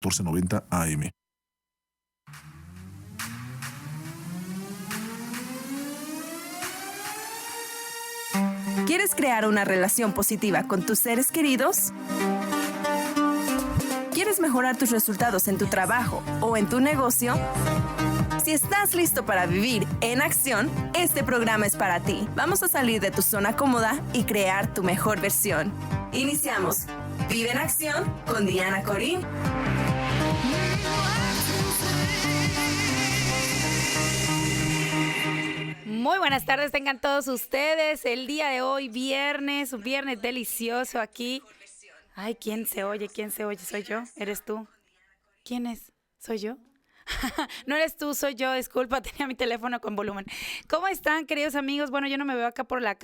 1490 AM. ¿Quieres crear una relación positiva con tus seres queridos? ¿Quieres mejorar tus resultados en tu trabajo o en tu negocio? Si estás listo para vivir en acción, este programa es para ti. Vamos a salir de tu zona cómoda y crear tu mejor versión. Iniciamos. Vive en acción con Diana Corín. Muy buenas tardes, tengan todos ustedes. El día de hoy, viernes, un viernes delicioso aquí. Ay, ¿quién se oye? ¿Quién se oye? ¿Soy yo? ¿Eres tú? ¿Quién es? ¿Soy yo? No eres tú, soy yo, disculpa, tenía mi teléfono con volumen. ¿Cómo están, queridos amigos? Bueno, yo no me veo acá por la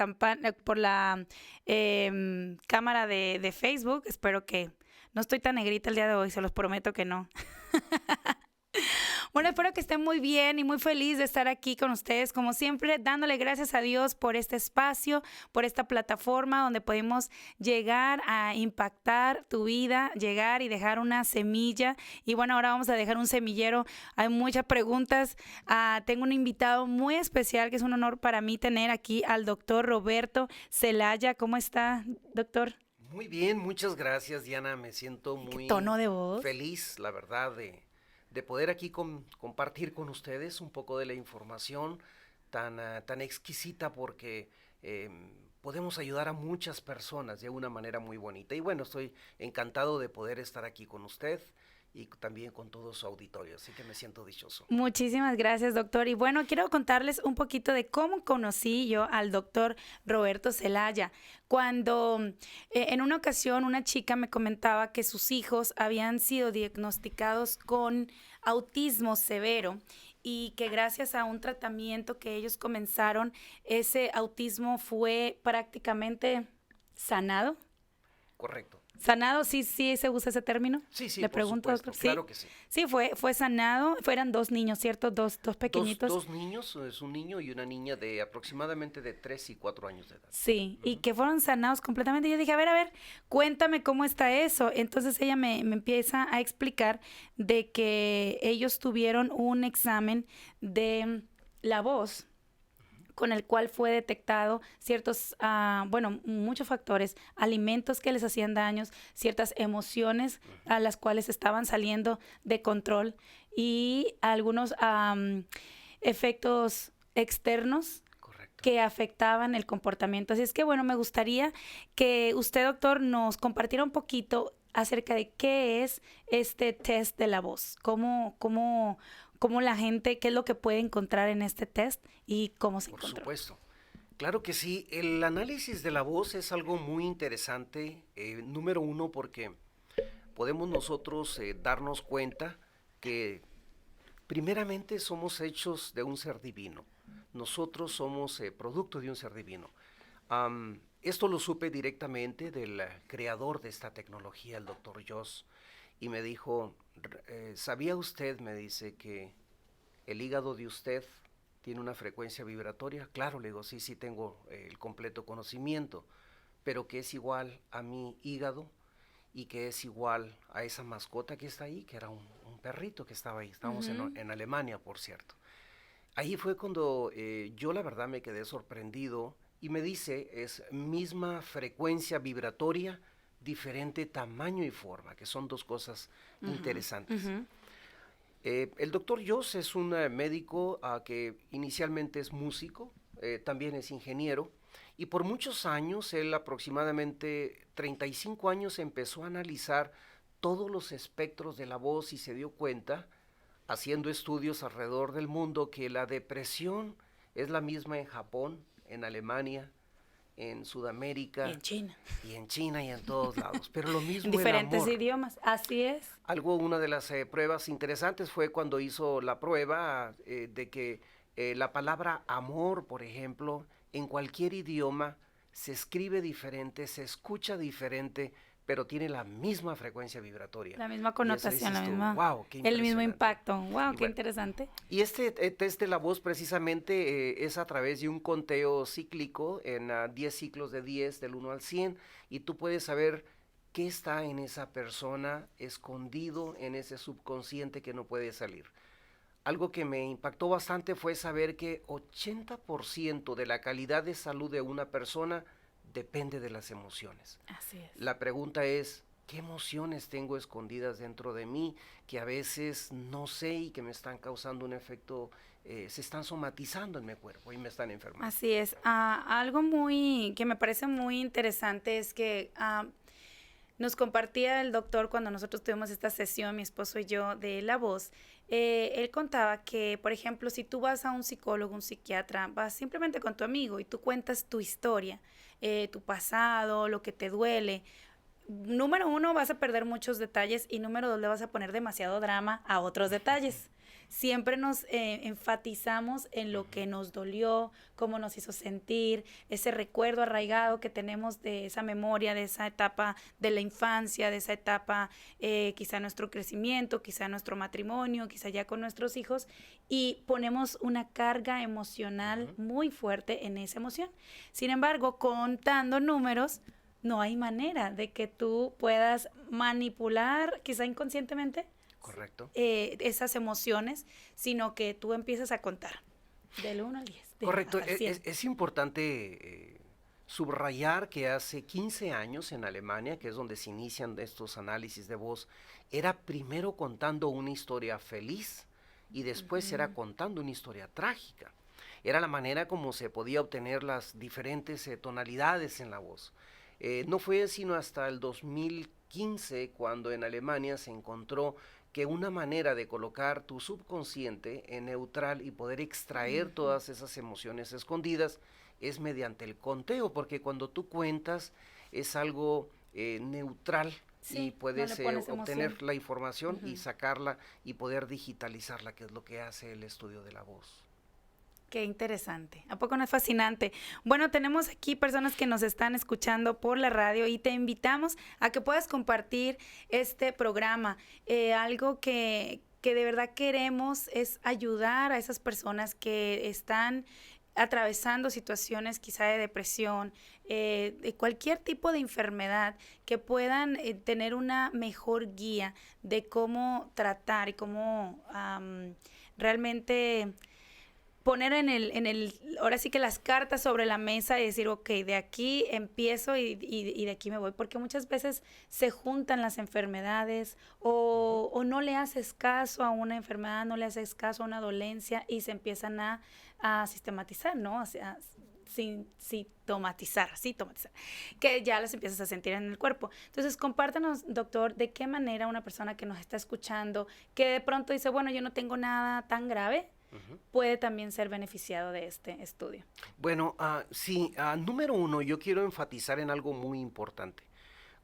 cámara de Facebook. Espero que no estoy tan negrita el día de hoy, se los prometo que no. Bueno, espero que estén muy bien y muy feliz de estar aquí con ustedes, como siempre, dándole gracias a Dios por este espacio, por esta plataforma donde podemos llegar a impactar tu vida, llegar y dejar una semilla. Y bueno, ahora vamos a dejar un semillero. Hay muchas preguntas. Tengo un invitado muy especial que es un honor para mí tener aquí al doctor Roberto Celaya. ¿Cómo está, doctor? Muy bien, muchas gracias, Diana. Me siento muy ¿Qué tono de voz? feliz, la verdad, de poder aquí compartir con ustedes un poco de la información tan exquisita, porque podemos ayudar a muchas personas de una manera muy bonita. Y bueno, estoy encantado de poder estar aquí con usted y también con todo su auditorio, así que me siento dichoso. Muchísimas gracias, doctor. Y bueno, quiero contarles un poquito de cómo conocí yo al doctor Roberto Celaya. Cuando en una ocasión una chica me comentaba que sus hijos habían sido diagnosticados con autismo severo y que gracias a un tratamiento que ellos comenzaron, ese autismo fue prácticamente sanado. Correcto. ¿Sanado? Sí, sí se usa ese término. Sí, Le por pregunto, supuesto, doctor. claro que sí. Sí, fue sanado. Fueran dos niños, ¿cierto? Dos pequeñitos. Dos niños, es un niño y una niña de aproximadamente de 3 y 4 años de edad. Sí, y que fueron sanados completamente. Yo dije, a ver, cuéntame cómo está eso. Entonces ella me empieza a explicar de que ellos tuvieron un examen de la voz con el cual fue detectado ciertos, muchos factores, alimentos que les hacían daños, ciertas emociones a las cuales estaban saliendo de control y algunos efectos externos. Correcto. Que afectaban el comportamiento. Así es que, bueno, me gustaría que usted, doctor, nos compartiera un poquito acerca de qué es este test de la voz, cómo la gente, qué es lo que puede encontrar en este test y cómo se encontró. Por supuesto. Claro que sí. El análisis de la voz es algo muy interesante, número uno, porque podemos nosotros darnos cuenta que primeramente somos hechos de un ser divino. Nosotros somos producto de un ser divino. Esto lo supe directamente del creador de esta tecnología, el doctor Joss, y me dijo, ¿sabía usted, me dice, que el hígado de usted tiene una frecuencia vibratoria? Claro, le digo, sí tengo el completo conocimiento, pero que es igual a mi hígado y que es igual a esa mascota que está ahí, que era un perrito que estaba ahí. Estábamos en Alemania, por cierto. Ahí fue cuando yo la verdad me quedé sorprendido y me dice, es misma frecuencia vibratoria, diferente tamaño y forma, que son dos cosas interesantes. El doctor Joss es un médico que inicialmente es músico, también es ingeniero, y por muchos años, él aproximadamente 35 años, empezó a analizar todos los espectros de la voz y se dio cuenta, haciendo estudios alrededor del mundo, que la depresión es la misma en Japón, en Alemania, en Sudamérica. Y en China y en todos lados. Pero lo mismo en diferentes idiomas, así es. Una de las pruebas interesantes fue cuando hizo la prueba de que la palabra amor, por ejemplo, en cualquier idioma se escribe diferente, se escucha diferente, pero tiene la misma frecuencia vibratoria. La misma connotación, wow, el mismo impacto. Wow, qué interesante. Y este test de la voz precisamente es a través de un conteo cíclico en 10 ciclos de 10, del 1 al 100, y tú puedes saber qué está en esa persona escondido en ese subconsciente que no puede salir. Algo que me impactó bastante fue saber que 80% de la calidad de salud de una persona depende de las emociones. Así es. La pregunta es, ¿qué emociones tengo escondidas dentro de mí que a veces no sé y que me están causando un efecto, se están somatizando en mi cuerpo y me están enfermando? Así es. Algo que me parece muy interesante es que nos compartía el doctor cuando nosotros tuvimos esta sesión, mi esposo y yo, de la voz. Él contaba que, por ejemplo, si tú vas a un psicólogo, un psiquiatra, vas simplemente con tu amigo y tú cuentas tu historia, tu pasado, lo que te duele. Número uno, vas a perder muchos detalles y número dos, le vas a poner demasiado drama a otros detalles. Siempre nos enfatizamos en lo que nos dolió, cómo nos hizo sentir, ese recuerdo arraigado que tenemos de esa memoria, de esa etapa de la infancia, de esa etapa quizá nuestro crecimiento, quizá nuestro matrimonio, quizá ya con nuestros hijos, y ponemos una carga emocional muy fuerte en esa emoción. Sin embargo, contando números, no hay manera de que tú puedas manipular, quizá inconscientemente, Correcto. esas emociones, sino que tú empiezas a contar del 1 al 10. Correcto. Hasta el 100. Es importante subrayar que hace 15 años en Alemania, que es donde se inician estos análisis de voz, era primero contando una historia feliz y después era contando una historia trágica. Era la manera como se podía obtener las diferentes tonalidades en la voz. No fue sino hasta el 2015 cuando en Alemania se encontró que una manera de colocar tu subconsciente en neutral y poder extraer todas esas emociones escondidas es mediante el conteo, porque cuando tú cuentas es algo neutral y puedes obtener la información y sacarla y poder digitalizarla, que es lo que hace el estudio de la voz. Qué interesante. ¿A poco no es fascinante? Bueno, tenemos aquí personas que nos están escuchando por la radio y te invitamos a que puedas compartir este programa. Algo que de verdad queremos es ayudar a esas personas que están atravesando situaciones quizá de depresión, de cualquier tipo de enfermedad, que puedan tener una mejor guía de cómo tratar y cómo realmente poner ahora sí que las cartas sobre la mesa y decir, ok, de aquí empiezo y de aquí me voy, porque muchas veces se juntan las enfermedades o no le haces caso a una enfermedad, no le haces caso a una dolencia y se empiezan a sistematizar, ¿no? O sea, sintomatizar, que ya las empiezas a sentir en el cuerpo. Entonces, compártanos, doctor, de qué manera una persona que nos está escuchando, que de pronto dice, bueno, yo no tengo nada tan grave, puede también ser beneficiado de este estudio. Bueno, sí, número uno, yo quiero enfatizar en algo muy importante.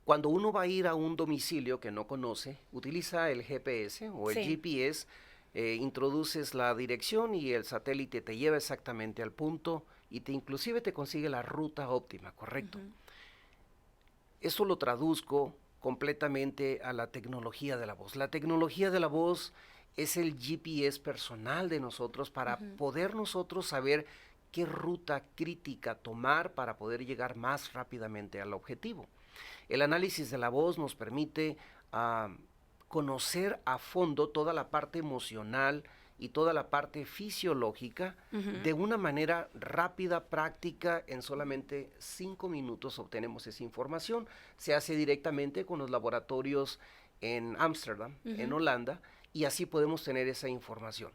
Cuando uno va a ir a un domicilio que no conoce, utiliza el GPS o el GPS, introduces la dirección y el satélite te lleva exactamente al punto y inclusive te consigue la ruta óptima, ¿correcto? Eso lo traduzco completamente a la tecnología de la voz. La tecnología de la voz es el GPS personal de nosotros para poder nosotros saber qué ruta crítica tomar para poder llegar más rápidamente al objetivo. El análisis de la voz nos permite conocer a fondo toda la parte emocional y toda la parte fisiológica de una manera rápida, práctica. En solamente 5 minutos obtenemos esa información. Se hace directamente con los laboratorios en Ámsterdam, en Holanda, y así podemos tener esa información.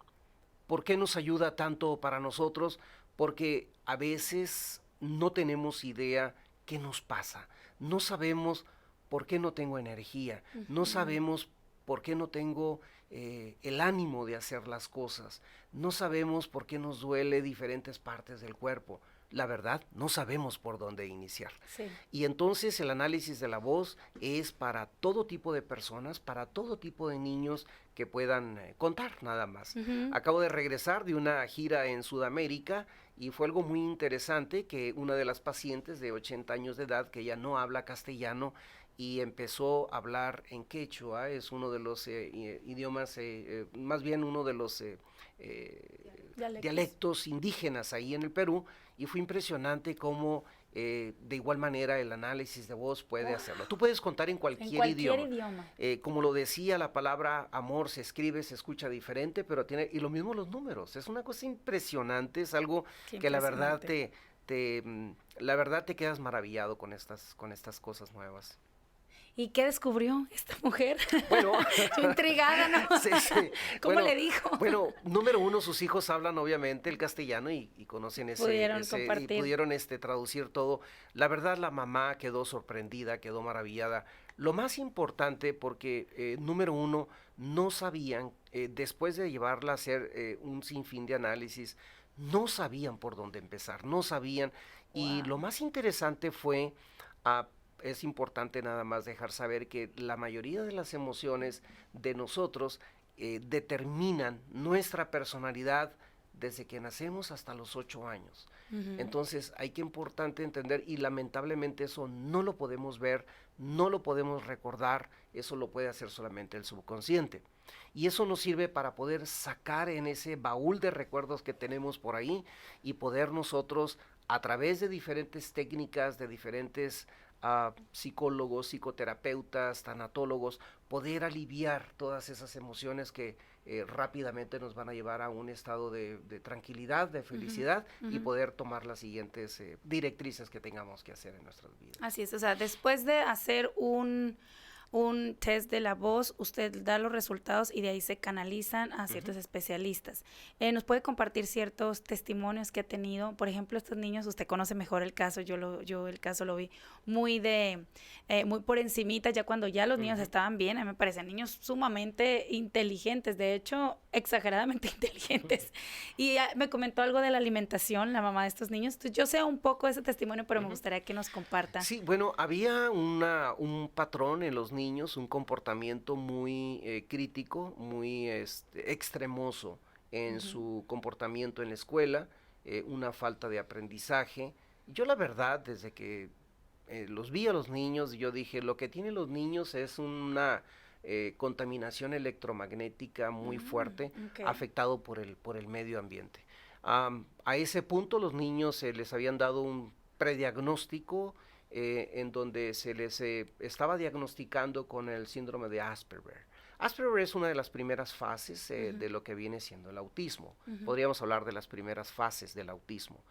¿Por qué nos ayuda tanto para nosotros? Porque a veces no tenemos idea qué nos pasa. No sabemos por qué no tengo energía. No sabemos por qué no tengo el ánimo de hacer las cosas. No sabemos por qué nos duele diferentes partes del cuerpo. La verdad, no sabemos por dónde iniciar. Sí. Y entonces el análisis de la voz es para todo tipo de personas, para todo tipo de niños que puedan contar nada más. Acabo de regresar de una gira en Sudamérica y fue algo muy interesante que una de las pacientes de 80 años de edad, que ella no habla castellano, y empezó a hablar en quechua, es uno de los idiomas, más bien uno de los dialectos indígenas ahí en el Perú, y fue impresionante cómo de igual manera el análisis de voz puede hacerlo. Tú puedes contar en cualquier idioma. Como lo decía, la palabra amor se escribe, se escucha diferente, pero tiene, y lo mismo los números. Es una cosa impresionante, es algo que la verdad la verdad te quedas maravillado con estas cosas nuevas. ¿Y qué descubrió esta mujer? Bueno, yo intrigada, ¿no? Sí. ¿Cómo le dijo? Bueno, número uno, sus hijos hablan obviamente el castellano y conocen pudieron y pudieron traducir todo. La verdad, la mamá quedó sorprendida, quedó maravillada. Lo más importante, porque número uno, no sabían, después de llevarla a hacer un sinfín de análisis, no sabían por dónde empezar, no sabían. Wow. Y lo más interesante fue es importante nada más dejar saber que la mayoría de las emociones de nosotros determinan nuestra personalidad desde que nacemos hasta los 8 años. Uh-huh. Entonces hay que importante entender, y lamentablemente eso no lo podemos ver, no lo podemos recordar, eso lo puede hacer solamente el subconsciente. Y eso nos sirve para poder sacar en ese baúl de recuerdos que tenemos por ahí y poder nosotros, a través de diferentes técnicas, de diferentes psicólogos, psicoterapeutas, tanatólogos, poder aliviar todas esas emociones que rápidamente nos van a llevar a un estado de tranquilidad, de felicidad, uh-huh, y poder tomar las siguientes directrices que tengamos que hacer en nuestras vidas. Así es, o sea, después de hacer un test de la voz, usted da los resultados y de ahí se canalizan a ciertos, uh-huh, especialistas. ¿Nos puede compartir ciertos testimonios que ha tenido? Por ejemplo, estos niños, usted conoce mejor el caso, yo el caso lo vi muy por encimita, ya cuando ya los niños, uh-huh, estaban bien. A mí me parecen niños sumamente inteligentes, de hecho, exageradamente inteligentes. Y me comentó algo de la alimentación, la mamá de estos niños. Entonces, yo sé un poco ese testimonio, pero, uh-huh, me gustaría que nos comparta. Sí, bueno, había un patrón en los niños, un comportamiento muy crítico, muy extremoso en, uh-huh, su comportamiento en la escuela, una falta de aprendizaje. Yo la verdad, desde que los vi a los niños, yo dije, lo que tienen los niños es una contaminación electromagnética muy fuerte, okay, afectado por el medio ambiente. A ese punto los niños les habían dado un prediagnóstico en donde se les estaba diagnosticando con el síndrome de Asperger. Asperger es una de las primeras fases, uh-huh, de lo que viene siendo el autismo. Uh-huh. Podríamos hablar de las primeras fases del autismo.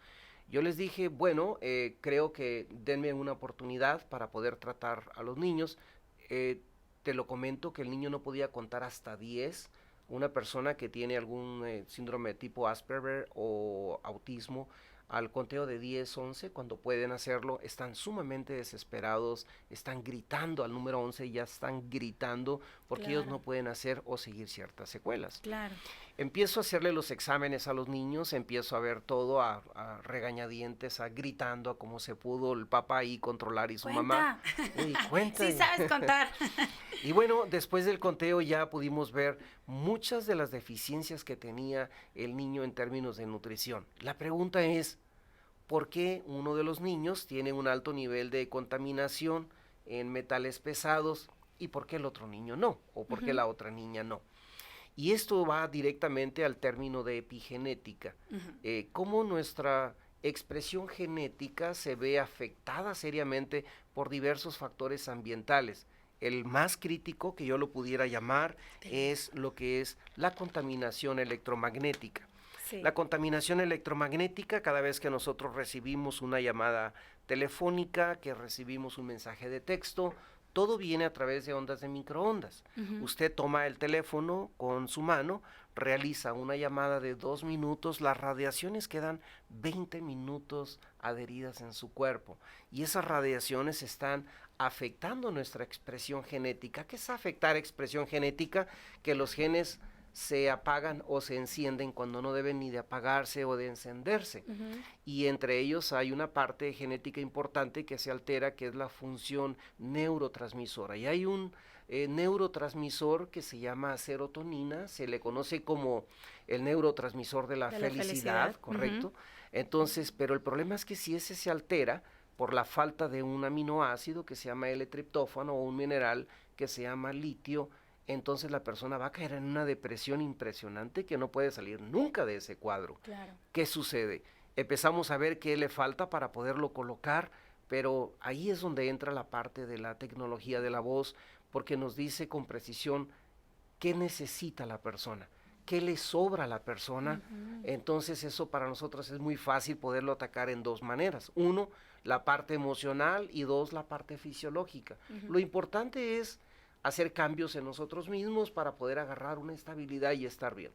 Yo les dije, bueno, creo que denme una oportunidad para poder tratar a los niños. Te lo comento que el niño no podía contar hasta 10. Una persona que tiene algún síndrome de tipo Asperger o autismo, al conteo de 10, 11, cuando pueden hacerlo, están sumamente desesperados, están gritando al número 11, ya están gritando porque, claro, ellos no pueden hacer o seguir ciertas secuelas. Claro. Empiezo a hacerle los exámenes a los niños, empiezo a ver todo a regañadientes, a gritando, a cómo se pudo el papá ahí controlar y su mamá. Cuenta. Sí sabes contar. Y bueno, después del conteo ya pudimos ver muchas de las deficiencias que tenía el niño en términos de nutrición. La pregunta es, ¿por qué uno de los niños tiene un alto nivel de contaminación en metales pesados y por qué el otro niño no? ¿O por qué, uh-huh, la otra niña no? Y esto va directamente al término de epigenética. Uh-huh. Cómo nuestra expresión genética se ve afectada seriamente por diversos factores ambientales. El más crítico, que yo lo pudiera llamar, es lo que es la contaminación electromagnética. Sí. La contaminación electromagnética, cada vez que nosotros recibimos una llamada telefónica, que recibimos un mensaje de texto, todo viene a través de ondas de microondas. Uh-huh. Usted toma el teléfono con su mano, realiza una llamada de 2 minutos, las radiaciones quedan 20 minutos adheridas en su cuerpo y esas radiaciones están afectando nuestra expresión genética. ¿Qué es afectar expresión genética? Que los genes se apagan o se encienden cuando no deben ni de apagarse o de encenderse. Uh-huh. Y entre ellos hay una parte genética importante que se altera, que es la función neurotransmisora. Y hay un neurotransmisor que se llama serotonina, se le conoce como el neurotransmisor de la felicidad, ¿correcto? Uh-huh. Entonces, pero el problema es que si ese se altera por la falta de un aminoácido que se llama L-triptófano o un mineral que se llama litio, entonces la persona va a caer en una depresión impresionante que no puede salir nunca de ese cuadro. Claro. ¿Qué sucede? empezamos a ver qué le falta para poderlo colocar, pero ahí es donde entra la parte de la tecnología de la voz, porque nos dice con precisión qué necesita la persona, qué le sobra a la persona. Entonces eso para nosotros es muy fácil poderlo atacar en dos maneras. Uno, la parte emocional, y dos, la parte fisiológica. Lo importante es hacer cambios en nosotros mismos para poder agarrar una estabilidad y estar bien.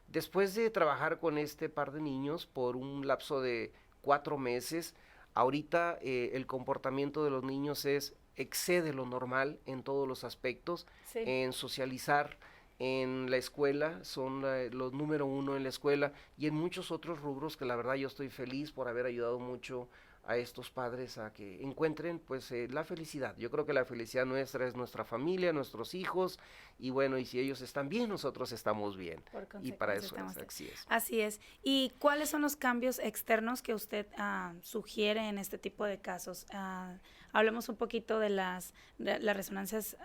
Después de trabajar con este par de niños por un lapso de 4 meses, ahorita el comportamiento de los niños excede lo normal en todos los aspectos, en socializar, en la escuela, son los número 1 en la escuela, y en muchos otros rubros que la verdad yo estoy feliz por haber ayudado mucho a estos padres a que encuentren pues la felicidad. Yo creo que la felicidad nuestra es nuestra familia, nuestros hijos, y bueno, y si ellos están bien, nosotros estamos bien. Y para eso es, así es. Así es. ¿Y cuáles son los cambios externos que usted sugiere en este tipo de casos? Hablemos un poquito de las resonancias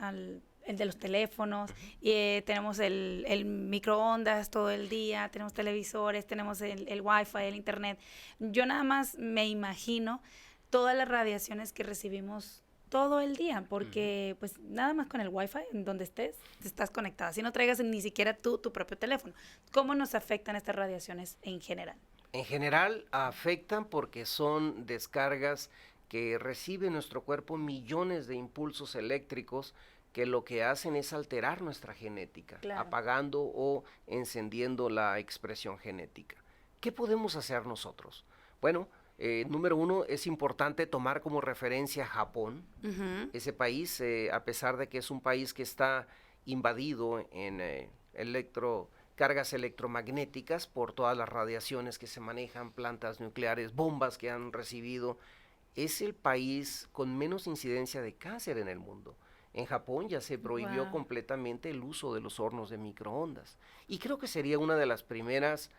el de los teléfonos, tenemos el microondas todo el día, tenemos televisores, tenemos el Wi-Fi, el internet. Yo nada más me imagino todas las radiaciones que recibimos todo el día, porque pues nada más con el Wi-Fi, en donde estés, estás conectada. Si no traigas ni siquiera tu propio teléfono. ¿Cómo nos afectan estas radiaciones en general? En general afectan porque son descargas que recibe nuestro cuerpo, millones de impulsos eléctricos que lo que hacen es alterar nuestra genética, apagando o encendiendo la expresión genética. ¿Qué podemos hacer nosotros? Bueno, número 1, es importante tomar como referencia Japón. Ese país, a pesar de que es un país que está invadido en cargas electromagnéticas por todas las radiaciones que se manejan, plantas nucleares, bombas que han recibido, es el país con menos incidencia de cáncer en el mundo. En Japón ya se prohibió completamente el uso de los hornos de microondas. Y creo que sería una de las primeras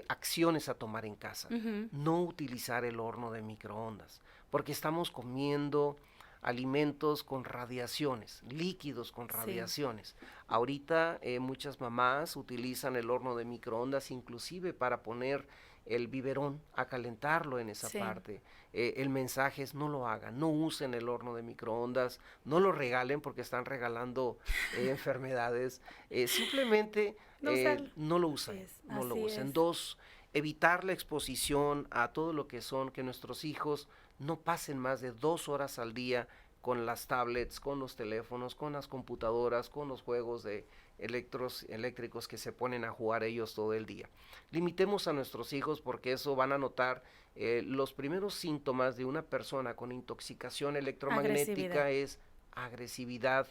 acciones a tomar en casa. No utilizar el horno de microondas, porque estamos comiendo alimentos con radiaciones, líquidos con radiaciones. Ahorita muchas mamás utilizan el horno de microondas inclusive para poner el biberón a calentarlo en esa parte. El mensaje es: no lo hagan, no usen el horno de microondas, no lo regalen porque están regalando enfermedades. Simplemente no lo usen, no lo usen. 2, evitar la exposición a todo lo que que nuestros hijos no pasen más de 2 horas al día con las tablets, con los teléfonos, con las computadoras, con los juegos de eléctricos que se ponen a jugar ellos todo el día. Limitemos a nuestros hijos, porque eso van a notar los primeros síntomas de una persona con intoxicación electromagnética es agresividad,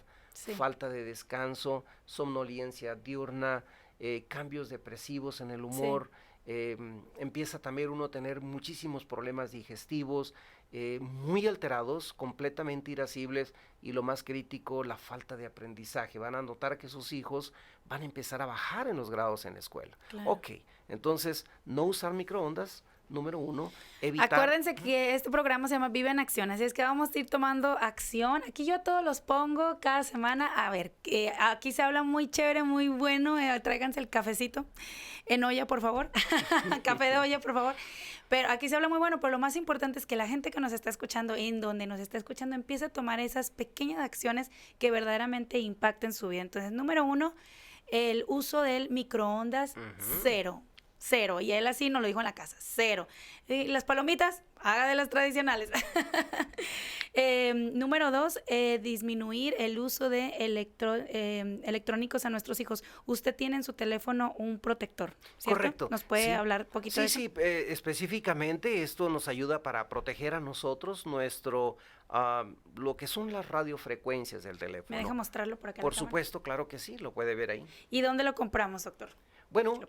falta de descanso, somnolencia diurna, cambios depresivos en el humor. Empieza también uno a tener muchísimos problemas digestivos, muy alterados, completamente irascibles, y lo más crítico, la falta de aprendizaje. Van a notar que sus hijos van a empezar a bajar en los grados en la escuela. Ok, entonces no usar microondas. Número 1, evitar. Acuérdense que este programa se llama Vive en Acción, así es que vamos a ir tomando acción. Aquí yo todos los pongo cada semana. A ver, aquí se habla muy chévere, muy bueno. Tráiganse el cafecito en olla, por favor. Café de olla, por favor. Pero aquí se habla muy bueno, pero lo más importante es que la gente que nos está escuchando, en donde nos está escuchando, empiece a tomar esas pequeñas acciones que verdaderamente impacten su vida. Entonces, número 1, el uso del microondas, cero. Y él así nos lo dijo en la casa, 0. Y las palomitas, haga de las tradicionales. Número 2, disminuir el uso de electrónicos a nuestros hijos. Usted tiene en su teléfono un protector, ¿cierto? Correcto. ¿Nos puede hablar un poquito de eso? Sí, específicamente esto nos ayuda para proteger a nosotros lo que son las radiofrecuencias del teléfono. ¿Me deja mostrarlo por acá? Por supuesto, claro que sí, lo puede ver ahí. ¿Y dónde lo compramos, doctor? Bueno,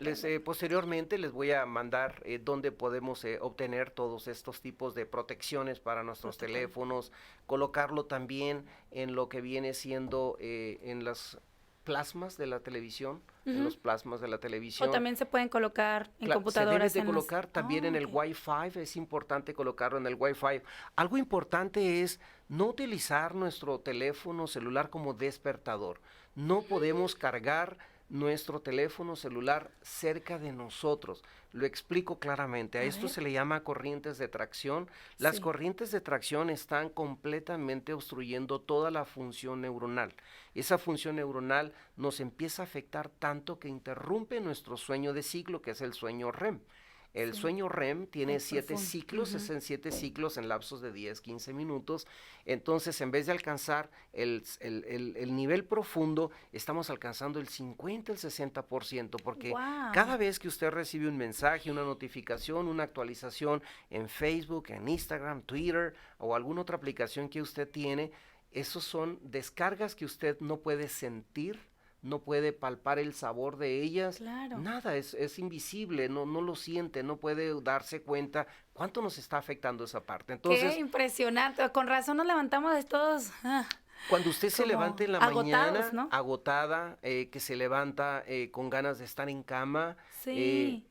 posteriormente les voy a mandar dónde podemos obtener todos estos tipos de protecciones para nuestros teléfonos, colocarlo también en lo que viene siendo en las plasmas de la televisión, en los plasmas de la televisión. O también se pueden colocar en computadoras. Se debe de colocar también en el Wi-Fi, es importante colocarlo en el Wi-Fi. Algo importante es no utilizar nuestro teléfono celular como despertador. No podemos cargar nuestro teléfono celular cerca de nosotros. Lo explico claramente. A esto se le llama corrientes de tracción. Las corrientes de tracción están completamente obstruyendo toda la función neuronal. Esa función neuronal nos empieza a afectar tanto que interrumpe nuestro sueño de ciclo, que es el sueño REM. El sueño REM tiene 7 ciclos, es en 7 ciclos en lapsos de 10, 15 minutos. Entonces, en vez de alcanzar el nivel profundo, estamos alcanzando el 50, el 60%, porque cada vez que usted recibe un mensaje, una notificación, una actualización en Facebook, en Instagram, Twitter o alguna otra aplicación que usted tiene, esos son descargas que usted no puede sentir, no puede palpar el sabor de ellas, nada, es invisible, no lo siente, no puede darse cuenta cuánto nos está afectando esa parte. Entonces, qué impresionante, con razón nos levantamos de todos. Cuando usted se levanta en la mañana, ¿no? agotada, que se levanta con ganas de estar en cama,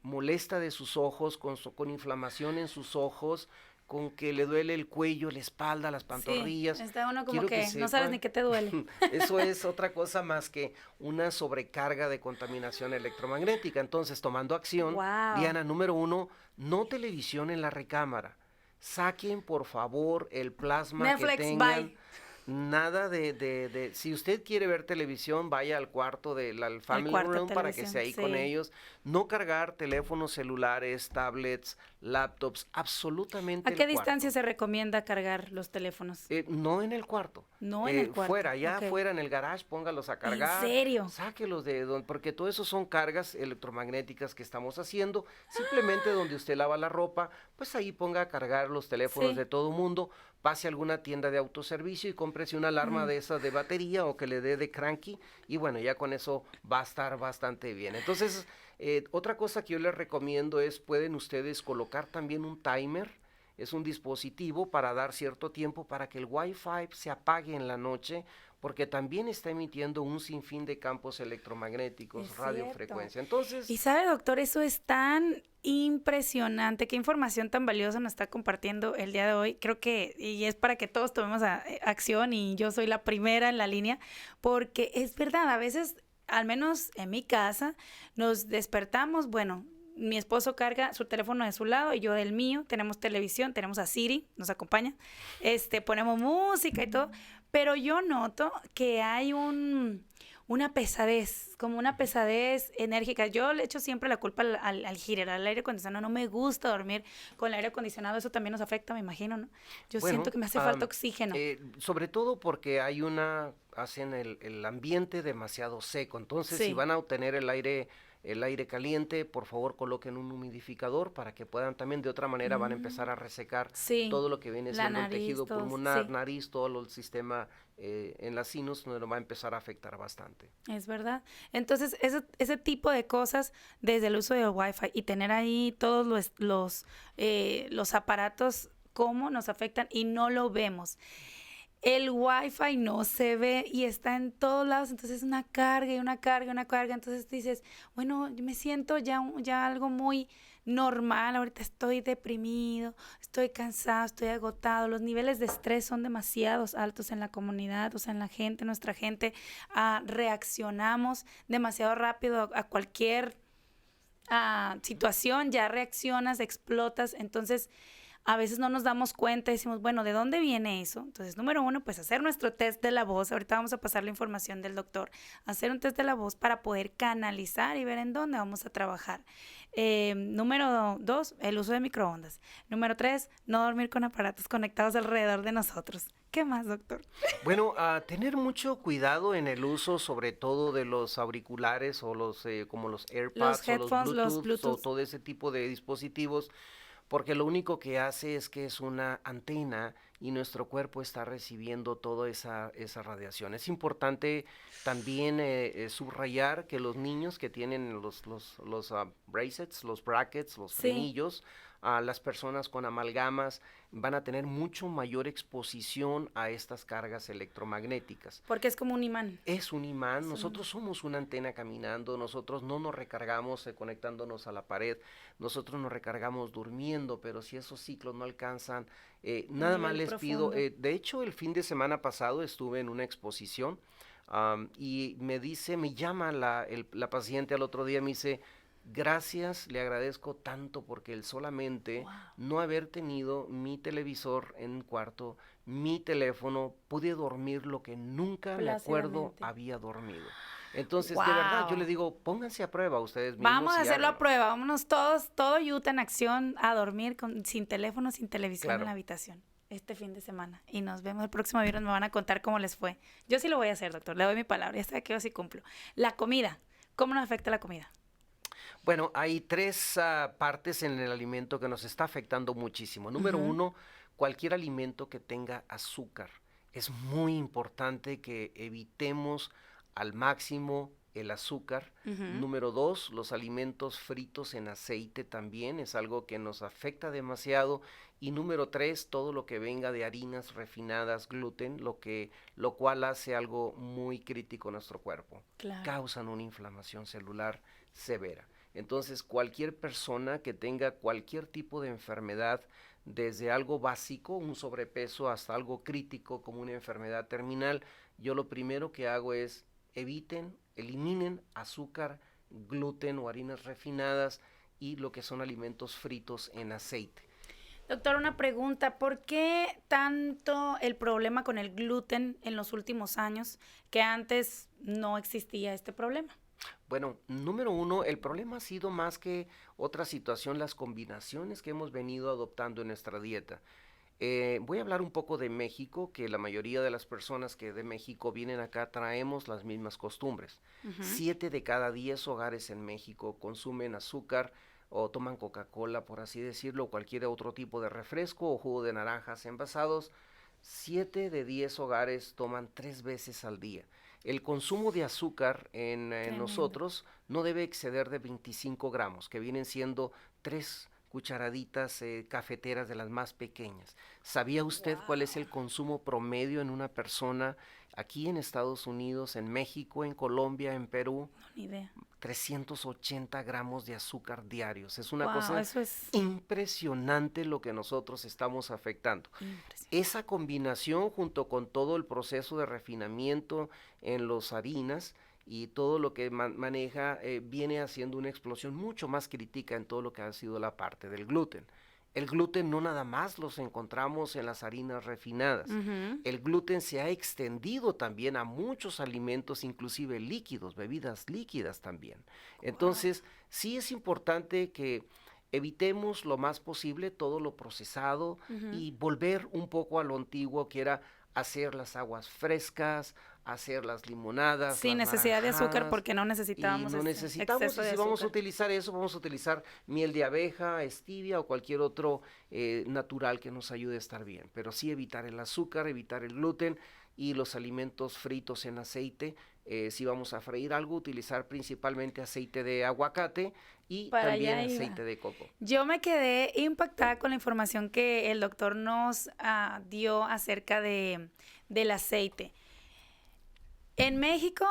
molesta de sus ojos, con inflamación en sus ojos, con que le duele el cuello, la espalda, las pantorrillas. Está uno como que no sabes ni qué te duele. Eso es otra cosa más que una sobrecarga de contaminación electromagnética. Entonces, tomando acción, Diana, número 1, no televisión en la recámara. Saquen, por favor, el plasma Netflix, que tengan. bye. Nada de si usted quiere ver televisión, vaya al cuarto del family room para que esté ahí con ellos. No cargar teléfonos celulares, tablets, laptops, absolutamente. ¿A qué distancia se recomienda cargar los teléfonos? No en el cuarto. No en el cuarto. Fuera, ya afuera en el garage, póngalos a cargar. ¿En serio? Sáquelos porque todo eso son cargas electromagnéticas que estamos haciendo. Simplemente donde usted lava la ropa, pues ahí ponga a cargar los teléfonos de todo mundo. Pase a alguna tienda de autoservicio y cómprese una alarma de esas de batería o que le dé de cranky y bueno, ya con eso va a estar bastante bien. Entonces, otra cosa que yo les recomiendo es, pueden ustedes colocar también un timer. Es un dispositivo para dar cierto tiempo para que el Wi-Fi se apague en la noche, porque también está emitiendo un sinfín de campos electromagnéticos, radiofrecuencia. Entonces, y sabe, doctor, eso es tan impresionante, qué información tan valiosa nos está compartiendo el día de hoy. Creo que, y es para que todos tomemos acción, y yo soy la primera en la línea, porque es verdad, a veces, al menos en mi casa, nos despertamos, bueno, mi esposo carga su teléfono de su lado y yo del mío, tenemos televisión, tenemos a Siri, nos acompaña, ponemos música y todo, pero yo noto que hay una pesadez, como una pesadez enérgica. Yo le echo siempre la culpa al heater, al aire acondicionado. No me gusta dormir con el aire acondicionado, eso también nos afecta, me imagino, ¿no? Yo siento que me hace falta oxígeno. Sobre todo porque hacen el ambiente demasiado seco, entonces si van a obtener el aire caliente, por favor coloquen un humidificador para que puedan también, de otra manera van a empezar a resecar todo lo que viene siendo el tejido pulmonar, nariz, todo el sistema en las sinus, donde lo va a empezar a afectar bastante. Es verdad. Entonces, ese tipo de cosas, desde el uso del Wi-Fi y tener ahí todos los aparatos, cómo nos afectan y no lo vemos. El Wi-Fi no se ve y está en todos lados, entonces una carga y una carga y una carga. Entonces dices, bueno, yo me siento ya algo muy normal, ahorita estoy deprimido, estoy cansado, estoy agotado. Los niveles de estrés son demasiados altos en la comunidad, o sea, en la gente, nuestra gente. Reaccionamos demasiado rápido a cualquier situación, ya reaccionas, explotas, entonces a veces no nos damos cuenta y decimos, bueno, ¿de dónde viene eso? Entonces, número 1, pues hacer nuestro test de la voz. Ahorita vamos a pasar la información del doctor. Hacer un test de la voz para poder canalizar y ver en dónde vamos a trabajar. Número 2, el uso de microondas. Número 3, no dormir con aparatos conectados alrededor de nosotros. ¿Qué más, doctor? Bueno, tener mucho cuidado en el uso, sobre todo de los auriculares o como los AirPods, los headphones, o los Bluetooth, o todo ese tipo de dispositivos, porque lo único que hace es que es una antena y nuestro cuerpo está recibiendo toda esa radiación. Es importante también subrayar que los niños que tienen los brackets, los frenillos, las personas con amalgamas van a tener mucho mayor exposición a estas cargas electromagnéticas. Porque es como un imán. Es un imán. Nosotros somos una antena caminando, nosotros no nos recargamos conectándonos a la pared, nosotros nos recargamos durmiendo, pero si esos ciclos no alcanzan, nada más les pido, de hecho el fin de semana pasado estuve en una exposición Y me llama la paciente al otro día, me dice, gracias, le agradezco tanto porque el solamente no haber tenido mi televisor en un cuarto, mi teléfono, pude dormir lo que nunca me acuerdo había dormido. Entonces, de verdad, yo le digo, pónganse a prueba ustedes mismos. Vamos a hacerlo a prueba, vámonos todos, todo Utah en acción, a dormir sin teléfono, sin televisión en la habitación este fin de semana. Y nos vemos el próximo viernes, me van a contar cómo les fue. Yo sí lo voy a hacer, doctor, le doy mi palabra, ya está que yo sí cumplo. La comida, ¿cómo nos afecta la comida? Bueno, hay tres partes en el alimento que nos está afectando muchísimo. Número uno, cualquier alimento que tenga azúcar. Es muy importante que evitemos al máximo el azúcar. Número dos, los alimentos fritos en aceite también es algo que nos afecta demasiado. Y número tres, todo lo que venga de harinas refinadas, gluten, lo cual hace algo muy crítico en nuestro cuerpo. Claro. Causan una inflamación celular severa. Entonces, cualquier persona que tenga cualquier tipo de enfermedad, desde algo básico, un sobrepeso, hasta algo crítico como una enfermedad terminal, yo lo primero que hago es eliminen azúcar, gluten o harinas refinadas y lo que son alimentos fritos en aceite. Doctor, una pregunta, ¿por qué tanto el problema con el gluten en los últimos años que antes no existía este problema? Bueno, número uno, el problema ha sido más que otra situación, las combinaciones que hemos venido adoptando en nuestra dieta. Voy a hablar un poco de México, que la mayoría de las personas que de México vienen acá traemos las mismas costumbres. 7 de cada 10 hogares en México consumen azúcar o toman Coca-Cola, por así decirlo, o cualquier otro tipo de refresco o jugo de naranjas envasados. 7 de 10 hogares toman 3 veces al día. El consumo de azúcar en nosotros no debe exceder de 25 gramos, que vienen siendo 3 cucharaditas cafeteras de las más pequeñas. ¿Sabía usted cuál es el consumo promedio en una persona aquí en Estados Unidos, en México, en Colombia, en Perú? No, ni idea. 380 gramos de azúcar diarios. Es una cosa impresionante lo que nosotros estamos afectando. Esa combinación junto con todo el proceso de refinamiento en las harinas y todo lo que maneja viene haciendo una explosión mucho más crítica en todo lo que ha sido la parte del gluten. El gluten no nada más los encontramos en las harinas refinadas. El gluten se ha extendido también a muchos alimentos, inclusive líquidos, bebidas líquidas también. Entonces, sí es importante que evitemos lo más posible todo lo procesado y volver un poco a lo antiguo, que era hacer las aguas frescas, hacer las limonadas. Sin necesidad de azúcar, porque no necesitábamos exceso de azúcar. Si vamos a utilizar eso, vamos a utilizar miel de abeja, stevia o cualquier otro natural que nos ayude a estar bien. Pero sí evitar el azúcar, evitar el gluten y los alimentos fritos en aceite. Si vamos a freír algo, utilizar principalmente aceite de aguacate y también aceite de coco. Yo me quedé impactada con la información que el doctor nos dio acerca del aceite. En México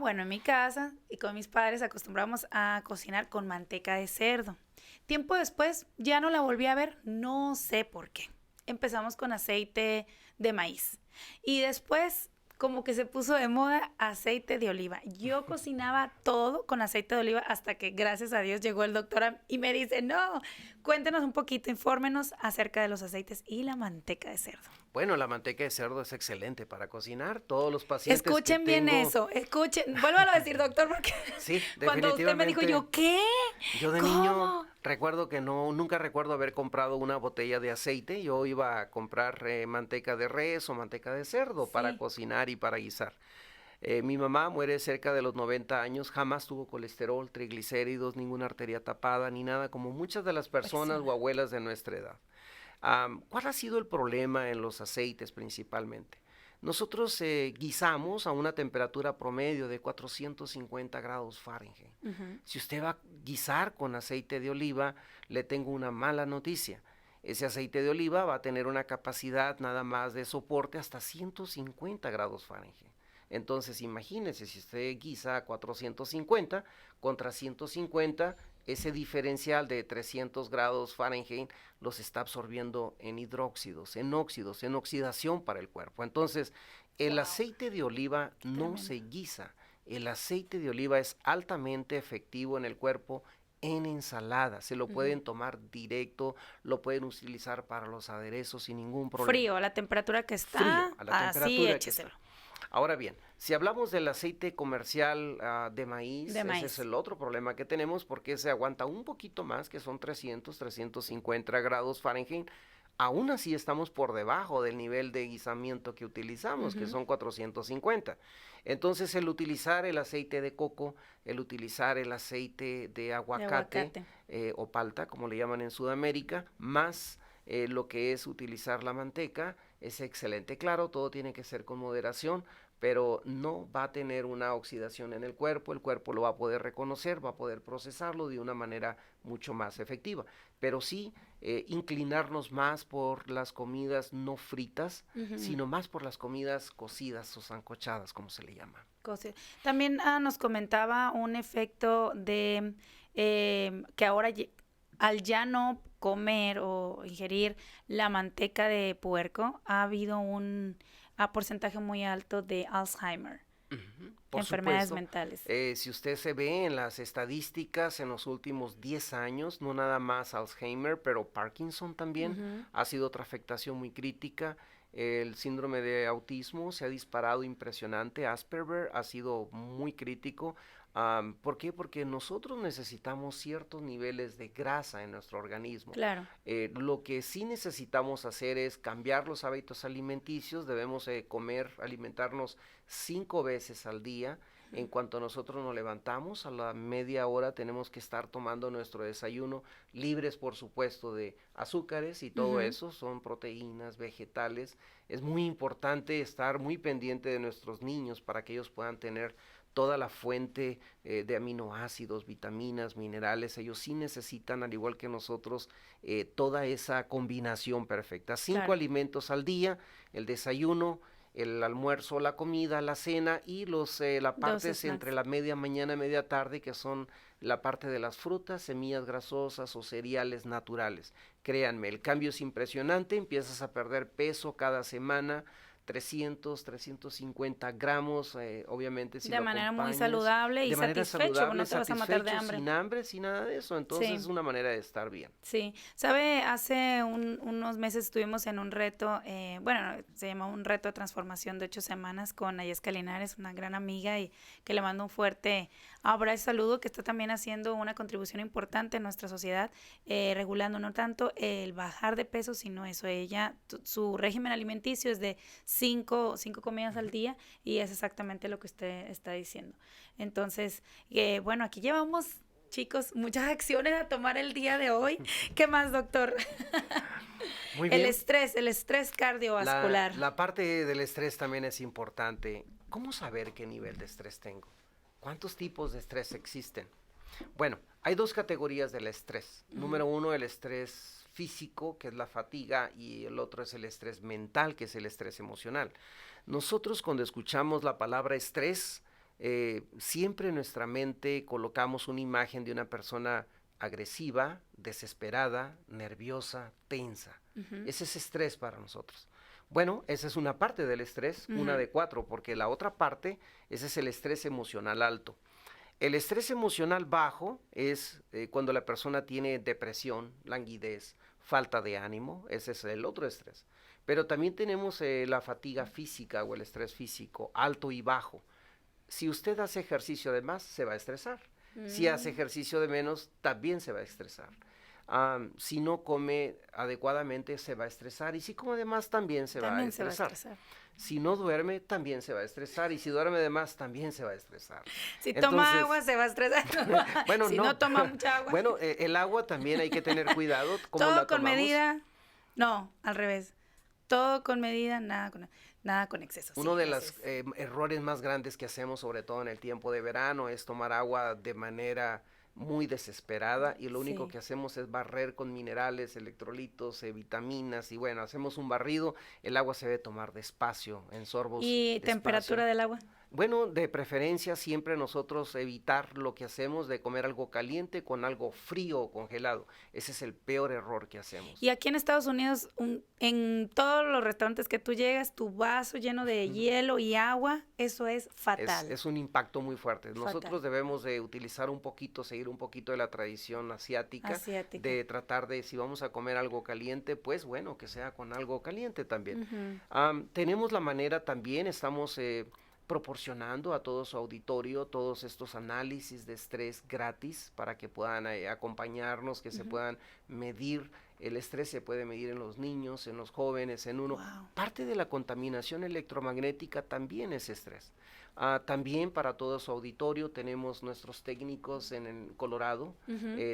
en mi casa y con mis padres acostumbramos a cocinar con manteca de cerdo. Tiempo después ya no la volví a ver, no sé por qué. Empezamos con aceite de maíz y después como que se puso de moda aceite de oliva. Yo cocinaba todo con aceite de oliva hasta que, gracias a Dios, llegó el doctor y me dice, no, cuéntenos un poquito, infórmenos acerca de los aceites y la manteca de cerdo. Bueno, la manteca de cerdo es excelente para cocinar. Todos los pacientes escuchen bien eso, vuélvalo a decir, doctor, porque sí, cuando usted me dijo, yo, ¿qué? Yo de niño recuerdo que nunca recuerdo haber comprado una botella de aceite. Yo iba a comprar manteca de res o manteca de cerdo para cocinar y para guisar. Mi mamá muere cerca de los 90 años, jamás tuvo colesterol, triglicéridos, ninguna arteria tapada, ni nada, como muchas de las personas o abuelas de nuestra edad. ¿Cuál ha sido el problema en los aceites principalmente? Nosotros guisamos a una temperatura promedio de 450 grados Fahrenheit. Si usted va a guisar con aceite de oliva, le tengo una mala noticia. Ese aceite de oliva va a tener una capacidad nada más de soporte hasta 150 grados Fahrenheit. Entonces, imagínese, si usted guisa a 450 contra 150, ese diferencial de 300 grados Fahrenheit los está absorbiendo en hidróxidos, en óxidos, en oxidación para el cuerpo. Entonces, El aceite de oliva no tremendo. se guisa. El aceite de oliva es altamente efectivo en el cuerpo en ensalada. Se lo pueden tomar directo, lo pueden utilizar para los aderezos sin ningún problema. Frío, a la temperatura que está, Frío, a la así temperatura que écheselo. está. Ahora bien, si hablamos del aceite comercial de maíz, De ese maíz. es el otro problema que tenemos porque se aguanta un poquito más, que son 300, 350 grados Fahrenheit. Aún así estamos por debajo del nivel de guisamiento que utilizamos, que son 450. Entonces, el utilizar el aceite de coco, el utilizar el aceite de aguacate, o palta, como le llaman en Sudamérica, más lo que es utilizar la manteca, es excelente. Claro, todo tiene que ser con moderación, pero no va a tener una oxidación en el cuerpo lo va a poder reconocer, va a poder procesarlo de una manera mucho más efectiva. Pero sí inclinarnos más por las comidas no fritas, sino más por las comidas cocidas o sancochadas, como se le llama. También nos comentaba un efecto de que ahora al ya no comer o ingerir la manteca de puerco, ha habido un porcentaje muy alto de Alzheimer, Por enfermedades supuesto, mentales. si usted se ve en las estadísticas en los últimos 10 años, no nada más Alzheimer, pero Parkinson también ha sido otra afectación muy crítica. El síndrome de autismo se ha disparado impresionante. Asperger ha sido muy crítico. ¿Por qué? Porque nosotros necesitamos ciertos niveles de grasa en nuestro organismo. Claro. Lo que sí necesitamos hacer es cambiar los hábitos alimenticios. Debemos alimentarnos 5 veces al día. En cuanto nosotros nos levantamos, a la media hora tenemos que estar tomando nuestro desayuno, libres por supuesto de azúcares y todo eso, son proteínas, vegetales. Es muy importante estar muy pendiente de nuestros niños para que ellos puedan tener toda la fuente de aminoácidos, vitaminas, minerales. Ellos sí necesitan, al igual que nosotros, toda esa combinación perfecta. 5 alimentos al día, el desayuno, el almuerzo, la comida, la cena y la parte entre la media mañana y media tarde, que son la parte de las frutas, semillas grasosas o cereales naturales. Créanme, el cambio es impresionante, empiezas a perder peso cada semana, 300, 350 gramos, obviamente si de lo manera muy acompañas, saludable y de manera satisfecho, saludable, no te vas a matar de hambre. sin hambre, sin nada de eso, entonces es una manera de estar bien. Sí, sabe, hace unos meses estuvimos en un reto, se llama un reto de transformación de 8 semanas con Ayesca Linares, una gran amiga y que le mando un fuerte abrazo y saludo, que está también haciendo una contribución importante en nuestra sociedad, regulando no tanto el bajar de peso, sino eso. Ella, su régimen alimenticio es de 5 comidas al día y es exactamente lo que usted está diciendo. Entonces, aquí llevamos, chicos, muchas acciones a tomar el día de hoy. ¿Qué más, doctor? Muy bien. El estrés cardiovascular. La parte del estrés también es importante. ¿Cómo saber qué nivel de estrés tengo? ¿Cuántos tipos de estrés existen? Bueno, hay 2 categorías del estrés. Número 1, el estrés físico, que es la fatiga, y el otro es el estrés mental, que es el estrés emocional. Nosotros cuando escuchamos la palabra estrés, siempre en nuestra mente colocamos una imagen de una persona agresiva, desesperada, nerviosa, tensa. Ese es estrés para nosotros. Bueno, esa es una parte del estrés, una de 4, porque la otra parte, ese es el estrés emocional alto. El estrés emocional bajo es cuando la persona tiene depresión, languidez, falta de ánimo, ese es el otro estrés. Pero también tenemos la fatiga física o el estrés físico alto y bajo. Si usted hace ejercicio de más, se va a estresar. Si hace ejercicio de menos, también se va a estresar. Si no come adecuadamente, se va a estresar. Y si come de más, también se va a estresar. Si no duerme, también se va a estresar. Y si duerme de más, también se va a estresar. Si toma agua, se va a estresar. Bueno, si no toma mucha agua. Bueno, el agua también hay que tener cuidado. ¿Cómo Todo la con tomamos? medida. No, al revés. Todo con medida, nada con exceso. Uno de los errores más grandes que hacemos, sobre todo en el tiempo de verano, es tomar agua de manera muy desesperada y lo único que hacemos es barrer con minerales, electrolitos, vitaminas y bueno, hacemos un barrido, el agua se debe tomar despacio, en sorbos. ¿Y despacio. temperatura del agua? Bueno, de preferencia siempre nosotros evitar lo que hacemos de comer algo caliente con algo frío o congelado. Ese es el peor error que hacemos. Y aquí en Estados Unidos, en todos los restaurantes que tú llegas, tu vaso lleno de hielo y agua, eso es fatal. Es un impacto muy fuerte. Fatal. Nosotros debemos de utilizar un poquito, seguir un poquito de la tradición asiática, de tratar de, si vamos a comer algo caliente, pues bueno, que sea con algo caliente también. Tenemos la manera también, estamos proporcionando a todo su auditorio todos estos análisis de estrés gratis para que puedan acompañarnos, que se puedan medir. El estrés se puede medir en los niños, en los jóvenes, en uno. Wow. Parte de la contaminación electromagnética también es estrés. También para todo su auditorio tenemos nuestros técnicos en Colorado,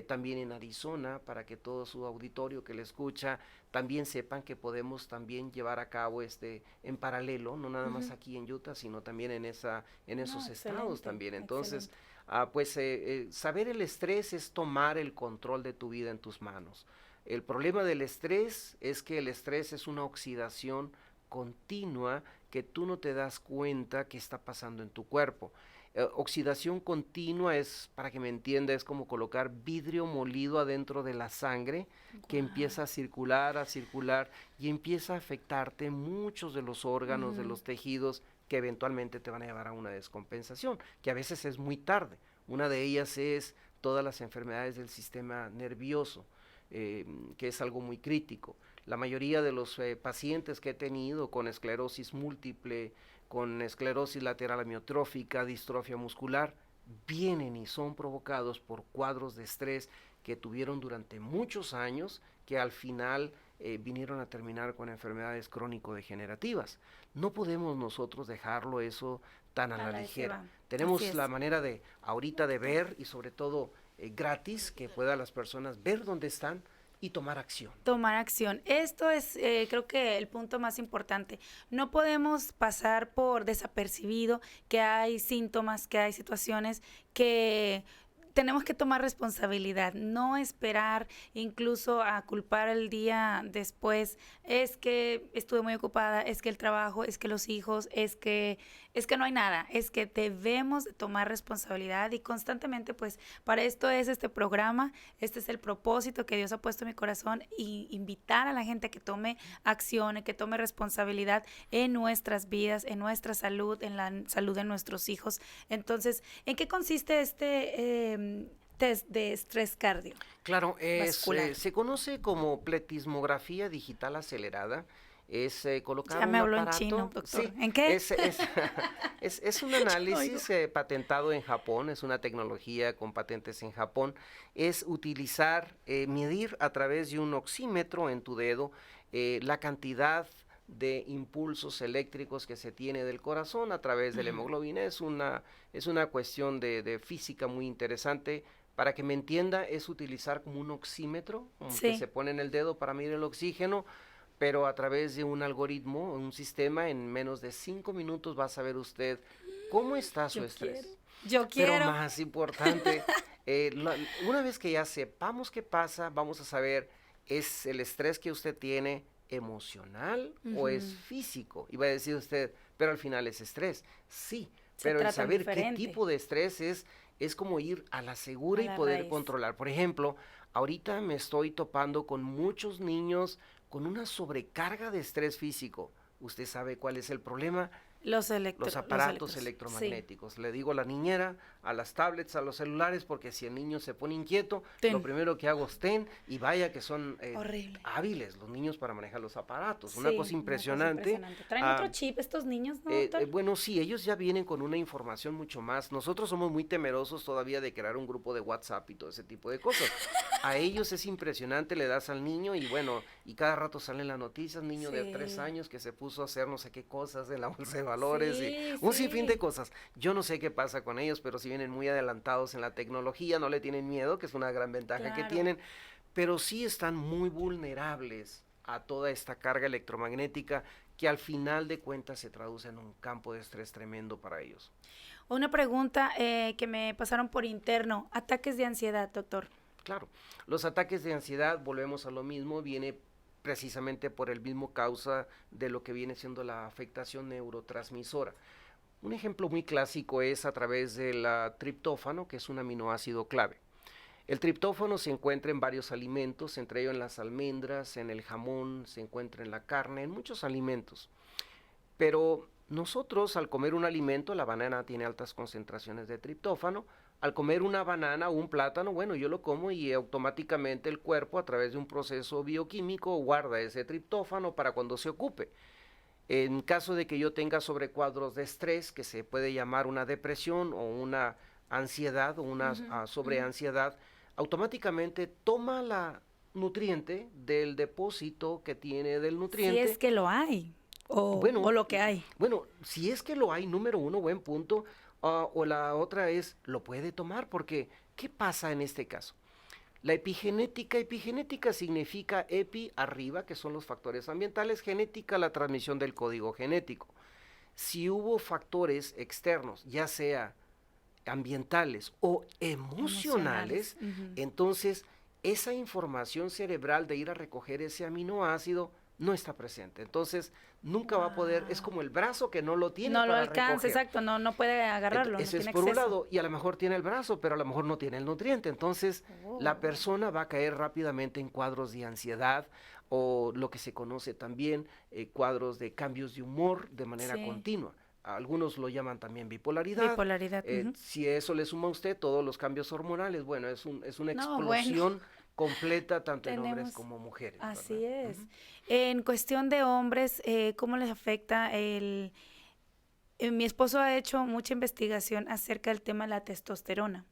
también en Arizona, para que todo su auditorio que le escucha también sepan que podemos también llevar a cabo en paralelo, no nada más aquí en Utah, sino también en esos estados también. Entonces, saber el estrés es tomar el control de tu vida en tus manos. El problema del estrés es que el estrés es una oxidación continua que tú no te das cuenta que está pasando en tu cuerpo. Oxidación continua es, para que me entienda, es como colocar vidrio molido adentro de la sangre que empieza a circular y empieza a afectarte muchos de los órganos, de los tejidos que eventualmente te van a llevar a una descompensación, que a veces es muy tarde. Una de ellas es todas las enfermedades del sistema nervioso, que es algo muy crítico. La mayoría de los pacientes que he tenido con esclerosis múltiple, con esclerosis lateral amiotrófica, distrofia muscular, vienen y son provocados por cuadros de estrés que tuvieron durante muchos años, que al final vinieron a terminar con enfermedades crónico-degenerativas. No podemos nosotros dejarlo eso tan a la ligera. Tenemos la manera de ahorita de ver y sobre todo gratis, que puedan las personas ver dónde están y tomar acción. Tomar acción. Esto es, creo que el punto más importante. No podemos pasar por desapercibido que hay síntomas, que hay situaciones que tenemos que tomar responsabilidad, no esperar incluso a culpar el día después. Es que estuve muy ocupada, es que el trabajo, es que los hijos, es que no hay nada. Es que debemos de tomar responsabilidad y constantemente, pues, para esto es este programa, este es el propósito que Dios ha puesto en mi corazón, y invitar a la gente a que tome acción, que tome responsabilidad en nuestras vidas, en nuestra salud, en la salud de nuestros hijos. Entonces, ¿en qué consiste este test de estrés cardio? Claro, se conoce como pletismografía digital acelerada. Es colocar ya me un habló aparato. En chino, doctor. Sí, ¿En qué? Es un análisis patentado en Japón, es una tecnología con patentes en Japón. Es utilizar, medir a través de un oxímetro en tu dedo la cantidad de impulsos eléctricos que se tiene del corazón a través de la hemoglobina. Es una cuestión de física muy interesante. Para que me entienda, es utilizar como un oxímetro, como que se pone en el dedo para medir el oxígeno, pero a través de un algoritmo, un sistema, en menos de 5 minutos va a saber usted cómo está su estrés. Yo quiero. Pero más importante, una vez que ya sepamos qué pasa, vamos a saber, ¿es el estrés que usted tiene emocional o es físico? Y va a decir usted, pero al final es estrés. Sí, pero el saber qué tipo de estrés es como ir a la segura y poder controlar. Por ejemplo, ahorita me estoy topando con muchos niños con una sobrecarga de estrés físico. ¿Usted sabe cuál es el problema? Los aparatos electromagnéticos. Sí. Le digo a la niñera, a las tablets, a los celulares, porque si el niño se pone inquieto, lo primero que hago es y vaya que son hábiles los niños para manejar los aparatos. Una cosa impresionante. ¿Traen otro chip estos niños, no, doctor? Bueno, sí, ellos ya vienen con una información mucho más. Nosotros somos muy temerosos todavía de crear un grupo de WhatsApp y todo ese tipo de cosas. A ellos es impresionante, le das al niño y bueno, y cada rato salen las noticias, niño de 3 años que se puso a hacer no sé qué cosas en la bolsa de valores y un sinfín de cosas. Yo no sé qué pasa con ellos, pero si vienen muy adelantados en la tecnología, no le tienen miedo, que es una gran ventaja que tienen, pero sí están muy vulnerables a toda esta carga electromagnética que al final de cuentas se traduce en un campo de estrés tremendo para ellos. Una pregunta que me pasaron por interno, ataques de ansiedad, doctor. Claro, los ataques de ansiedad, volvemos a lo mismo, viene precisamente por el mismo causa de lo que viene siendo la afectación neurotransmisora. Un ejemplo muy clásico es a través del triptófano, que es un aminoácido clave. El triptófano se encuentra en varios alimentos, entre ellos en las almendras, en el jamón, se encuentra en la carne, en muchos alimentos. Pero nosotros al comer un alimento, la banana tiene altas concentraciones de triptófano, al comer una banana o un plátano, bueno, yo lo como y automáticamente el cuerpo a través de un proceso bioquímico guarda ese triptófano para cuando se ocupe. En caso de que yo tenga sobrecuadros de estrés, que se puede llamar una depresión o una ansiedad o una sobreansiedad, automáticamente toma la nutriente del depósito que tiene del nutriente. Si es que lo hay, o lo que hay. Bueno, si es que lo hay, número uno, buen punto, o la otra es, lo puede tomar, porque ¿qué pasa en este caso? La epigenética significa epi, arriba, que son los factores ambientales, genética, la transmisión del código genético. Si hubo factores externos, ya sea ambientales o emocionales, entonces esa información cerebral de ir a recoger ese aminoácido no está presente. Entonces, nunca va a poder, es como el brazo que no lo tiene no para lo alcanza, recoger. exacto, no puede agarrarlo. Ese no es tiene por un acceso. lado, y a lo mejor tiene el brazo, pero a lo mejor no tiene el nutriente. Entonces, la persona va a caer rápidamente en cuadros de ansiedad o lo que se conoce también, cuadros de cambios de humor de manera continua. Algunos lo llaman también bipolaridad. Bipolaridad. Si eso le suma a usted todos los cambios hormonales, bueno, es una explosión completa tanto en hombres como mujeres. Así ¿verdad? es. En cuestión de hombres, ¿cómo les afecta mi esposo ha hecho mucha investigación acerca del tema de la testosterona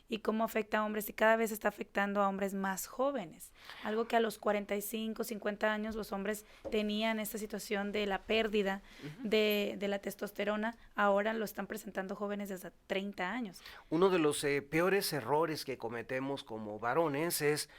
y cómo afecta a hombres, y cada vez está afectando a hombres más jóvenes. Algo que a los 45, 50 años los hombres tenían esta situación de la pérdida de la testosterona, ahora lo están presentando jóvenes desde 30 años. Uno de los peores errores que cometemos como varones es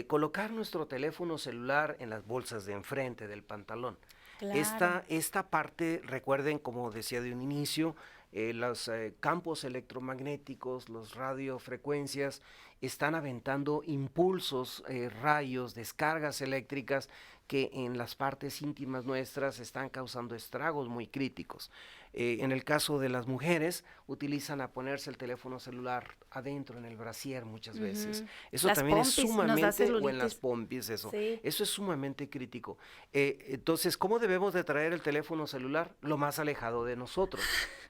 colocar nuestro teléfono celular en las bolsas de enfrente del pantalón. Claro. Esta parte, recuerden, como decía de un inicio, los campos electromagnéticos, las radiofrecuencias, están aventando impulsos, rayos, descargas eléctricas que en las partes íntimas nuestras están causando estragos muy críticos. En el caso de las mujeres, utilizan a ponerse el teléfono celular adentro en el brasier muchas veces. Eso las también pompis, es sumamente, o en las celulitis. pompis, eso. Sí. Eso es sumamente crítico. Entonces, ¿cómo debemos de traer el teléfono celular? Lo más alejado de nosotros.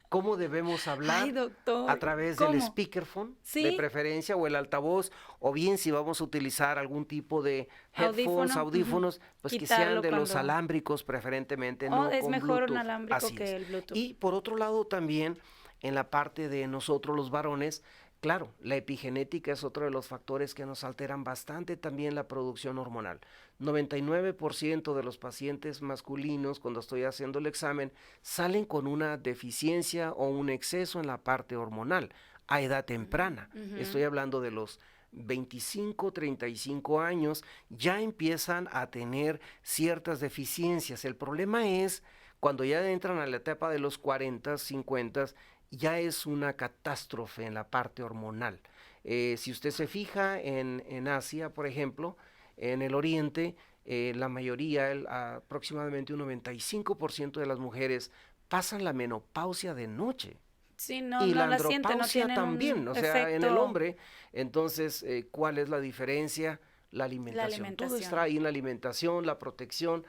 ¿Cómo debemos hablar? Ay, doctor, a través ¿cómo? del speakerphone, ¿Sí? de preferencia, o el altavoz, o bien si vamos a utilizar algún tipo de headphones, audífonos, pues que sean de los alámbricos preferentemente, no es con mejor Bluetooth. un alámbrico Así que es. el Bluetooth. Y por otro lado también, en la parte de nosotros los varones, claro, la epigenética es otro de los factores que nos alteran bastante también la producción hormonal. 99% de los pacientes masculinos, cuando estoy haciendo el examen, salen con una deficiencia o un exceso en la parte hormonal a edad temprana. Estoy hablando de los 25, 35 años, ya empiezan a tener ciertas deficiencias. El problema es cuando ya entran a la etapa de los 40, 50, ya es una catástrofe en la parte hormonal. Si usted se fija en Asia, por ejemplo, en el Oriente, la mayoría, aproximadamente un 95% de las mujeres pasan la menopausia de noche. Sí, no, y no la la siente, no andropausia tienen también, un o sea, en el efecto. hombre. Entonces, ¿cuál es la diferencia? La alimentación. Todo está ahí en la alimentación, la protección,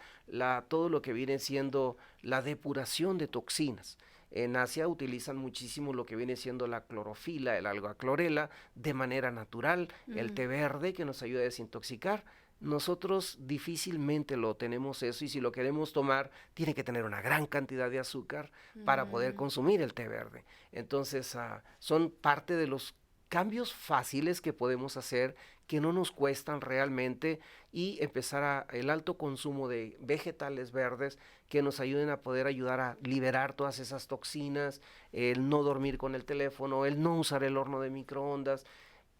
todo lo que viene siendo la depuración de toxinas. En Asia utilizan muchísimo lo que viene siendo la clorofila, el alga-clorela, de manera natural, el té verde que nos ayuda a desintoxicar. Nosotros difícilmente lo tenemos eso, y si lo queremos tomar, tiene que tener una gran cantidad de azúcar para poder consumir el té verde. Entonces, son parte de los cambios fáciles que podemos hacer, que no nos cuestan realmente, y empezar el alto consumo de vegetales verdes que nos ayuden a poder ayudar a liberar todas esas toxinas, el no dormir con el teléfono, el no usar el horno de microondas.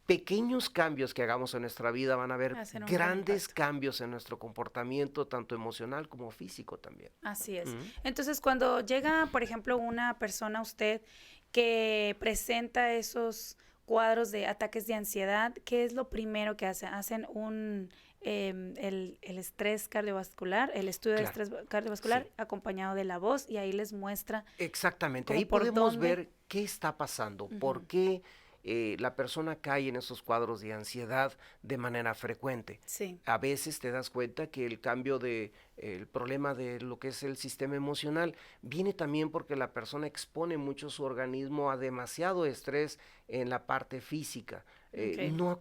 Pequeños cambios que hagamos en nuestra vida van a haber grandes cambios en nuestro comportamiento, tanto emocional como físico también. Así es. Entonces, cuando llega, por ejemplo, una persona a usted que presenta esos cuadros de ataques de ansiedad, ¿qué es lo primero que hacen? ¿Hacen un el estrés cardiovascular, el estudio de Claro, estrés cardiovascular sí. acompañado de la voz y ahí les muestra Exactamente, como ahí por podemos dónde. ver qué está pasando, por Ujú. qué la persona cae en esos cuadros de ansiedad de manera frecuente. Sí, A veces te das cuenta que el cambio el problema de lo que es el sistema emocional viene también porque la persona expone mucho su organismo a demasiado estrés en la parte física. ok. No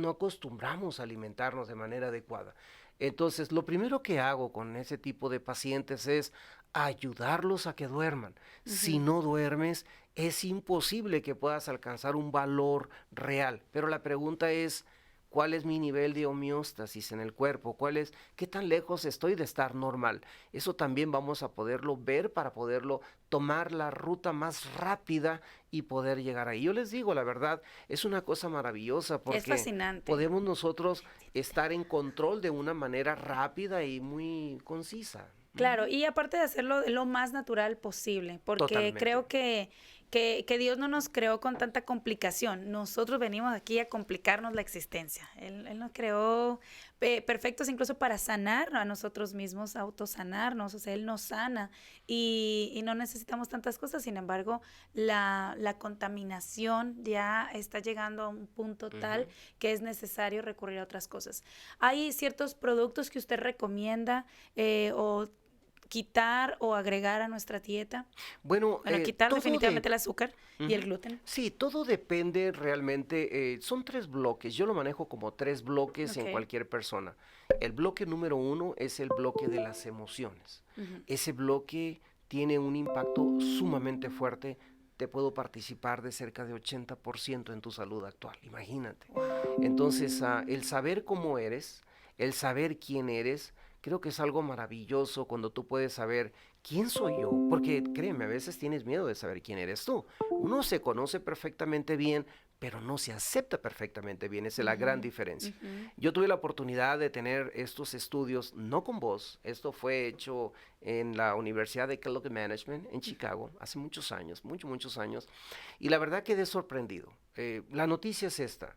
acostumbramos a alimentarnos de manera adecuada. Entonces, lo primero que hago con ese tipo de pacientes es ayudarlos a que duerman. Si Ujú. no duermes, es imposible que puedas alcanzar un valor real. Pero la pregunta es, ¿cuál es mi nivel de homeostasis en el cuerpo? ¿Qué tan lejos estoy de estar normal? Eso también vamos a poderlo ver para poderlo tomar la ruta más rápida y poder llegar ahí. Yo les digo, la verdad, es una cosa maravillosa Es porque fascinante. podemos nosotros estar en control de una manera rápida y muy concisa. Claro, y aparte de hacerlo lo más natural posible, porque Totalmente. creo que Dios no nos creó con tanta complicación. Nosotros venimos aquí a complicarnos la existencia. Él nos creó perfectos incluso para sanar a nosotros mismos, autosanarnos. O sea, Él nos sana y no necesitamos tantas cosas. Sin embargo, la contaminación ya está llegando a un punto tal Ujú. que es necesario recurrir a otras cosas. ¿Hay ciertos productos que usted recomienda o quitar o agregar a nuestra dieta? Bueno, Bueno, quitar definitivamente el azúcar y el ujú. gluten. Sí, todo depende realmente, son 3 bloques, yo lo manejo como 3 bloques en Ok. cualquier persona. El bloque número 1 es el bloque de las emociones. Ujú. Ese bloque tiene un impacto sumamente fuerte. Te puedo participar de cerca de 80% en tu salud actual, imagínate. Entonces, el saber cómo eres, el saber quién eres, creo que es algo maravilloso cuando tú puedes saber quién soy yo, porque créeme, a veces tienes miedo de saber quién eres tú. Uno se conoce perfectamente bien, pero no se acepta perfectamente bien, esa es la gran Ujú, diferencia. ujú. Yo tuve la oportunidad de tener estos estudios, no con vos, esto fue hecho en la Universidad de Kellogg Management en Chicago, hace muchos años, muchos años, y la verdad quedé sorprendido. La noticia es esta: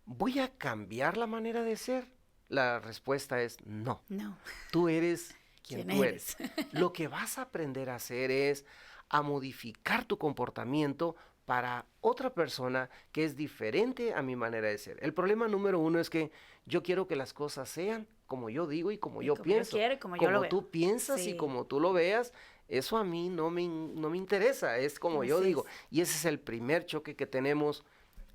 ¿voy a cambiar la manera de ser? La respuesta es no. No. Tú eres quien ¿Quién tú eres. eres? Lo que vas a aprender a hacer es a modificar tu comportamiento para otra persona que es diferente a mi manera de ser. El problema número 1 es que yo quiero que las cosas sean como yo digo y como Y yo como yo pienso. quiero y como yo lo Como veo. tú piensas y Sí, como tú lo veas, eso a mí no me interesa, es como yo así digo. es. Y ese es el primer choque que tenemos: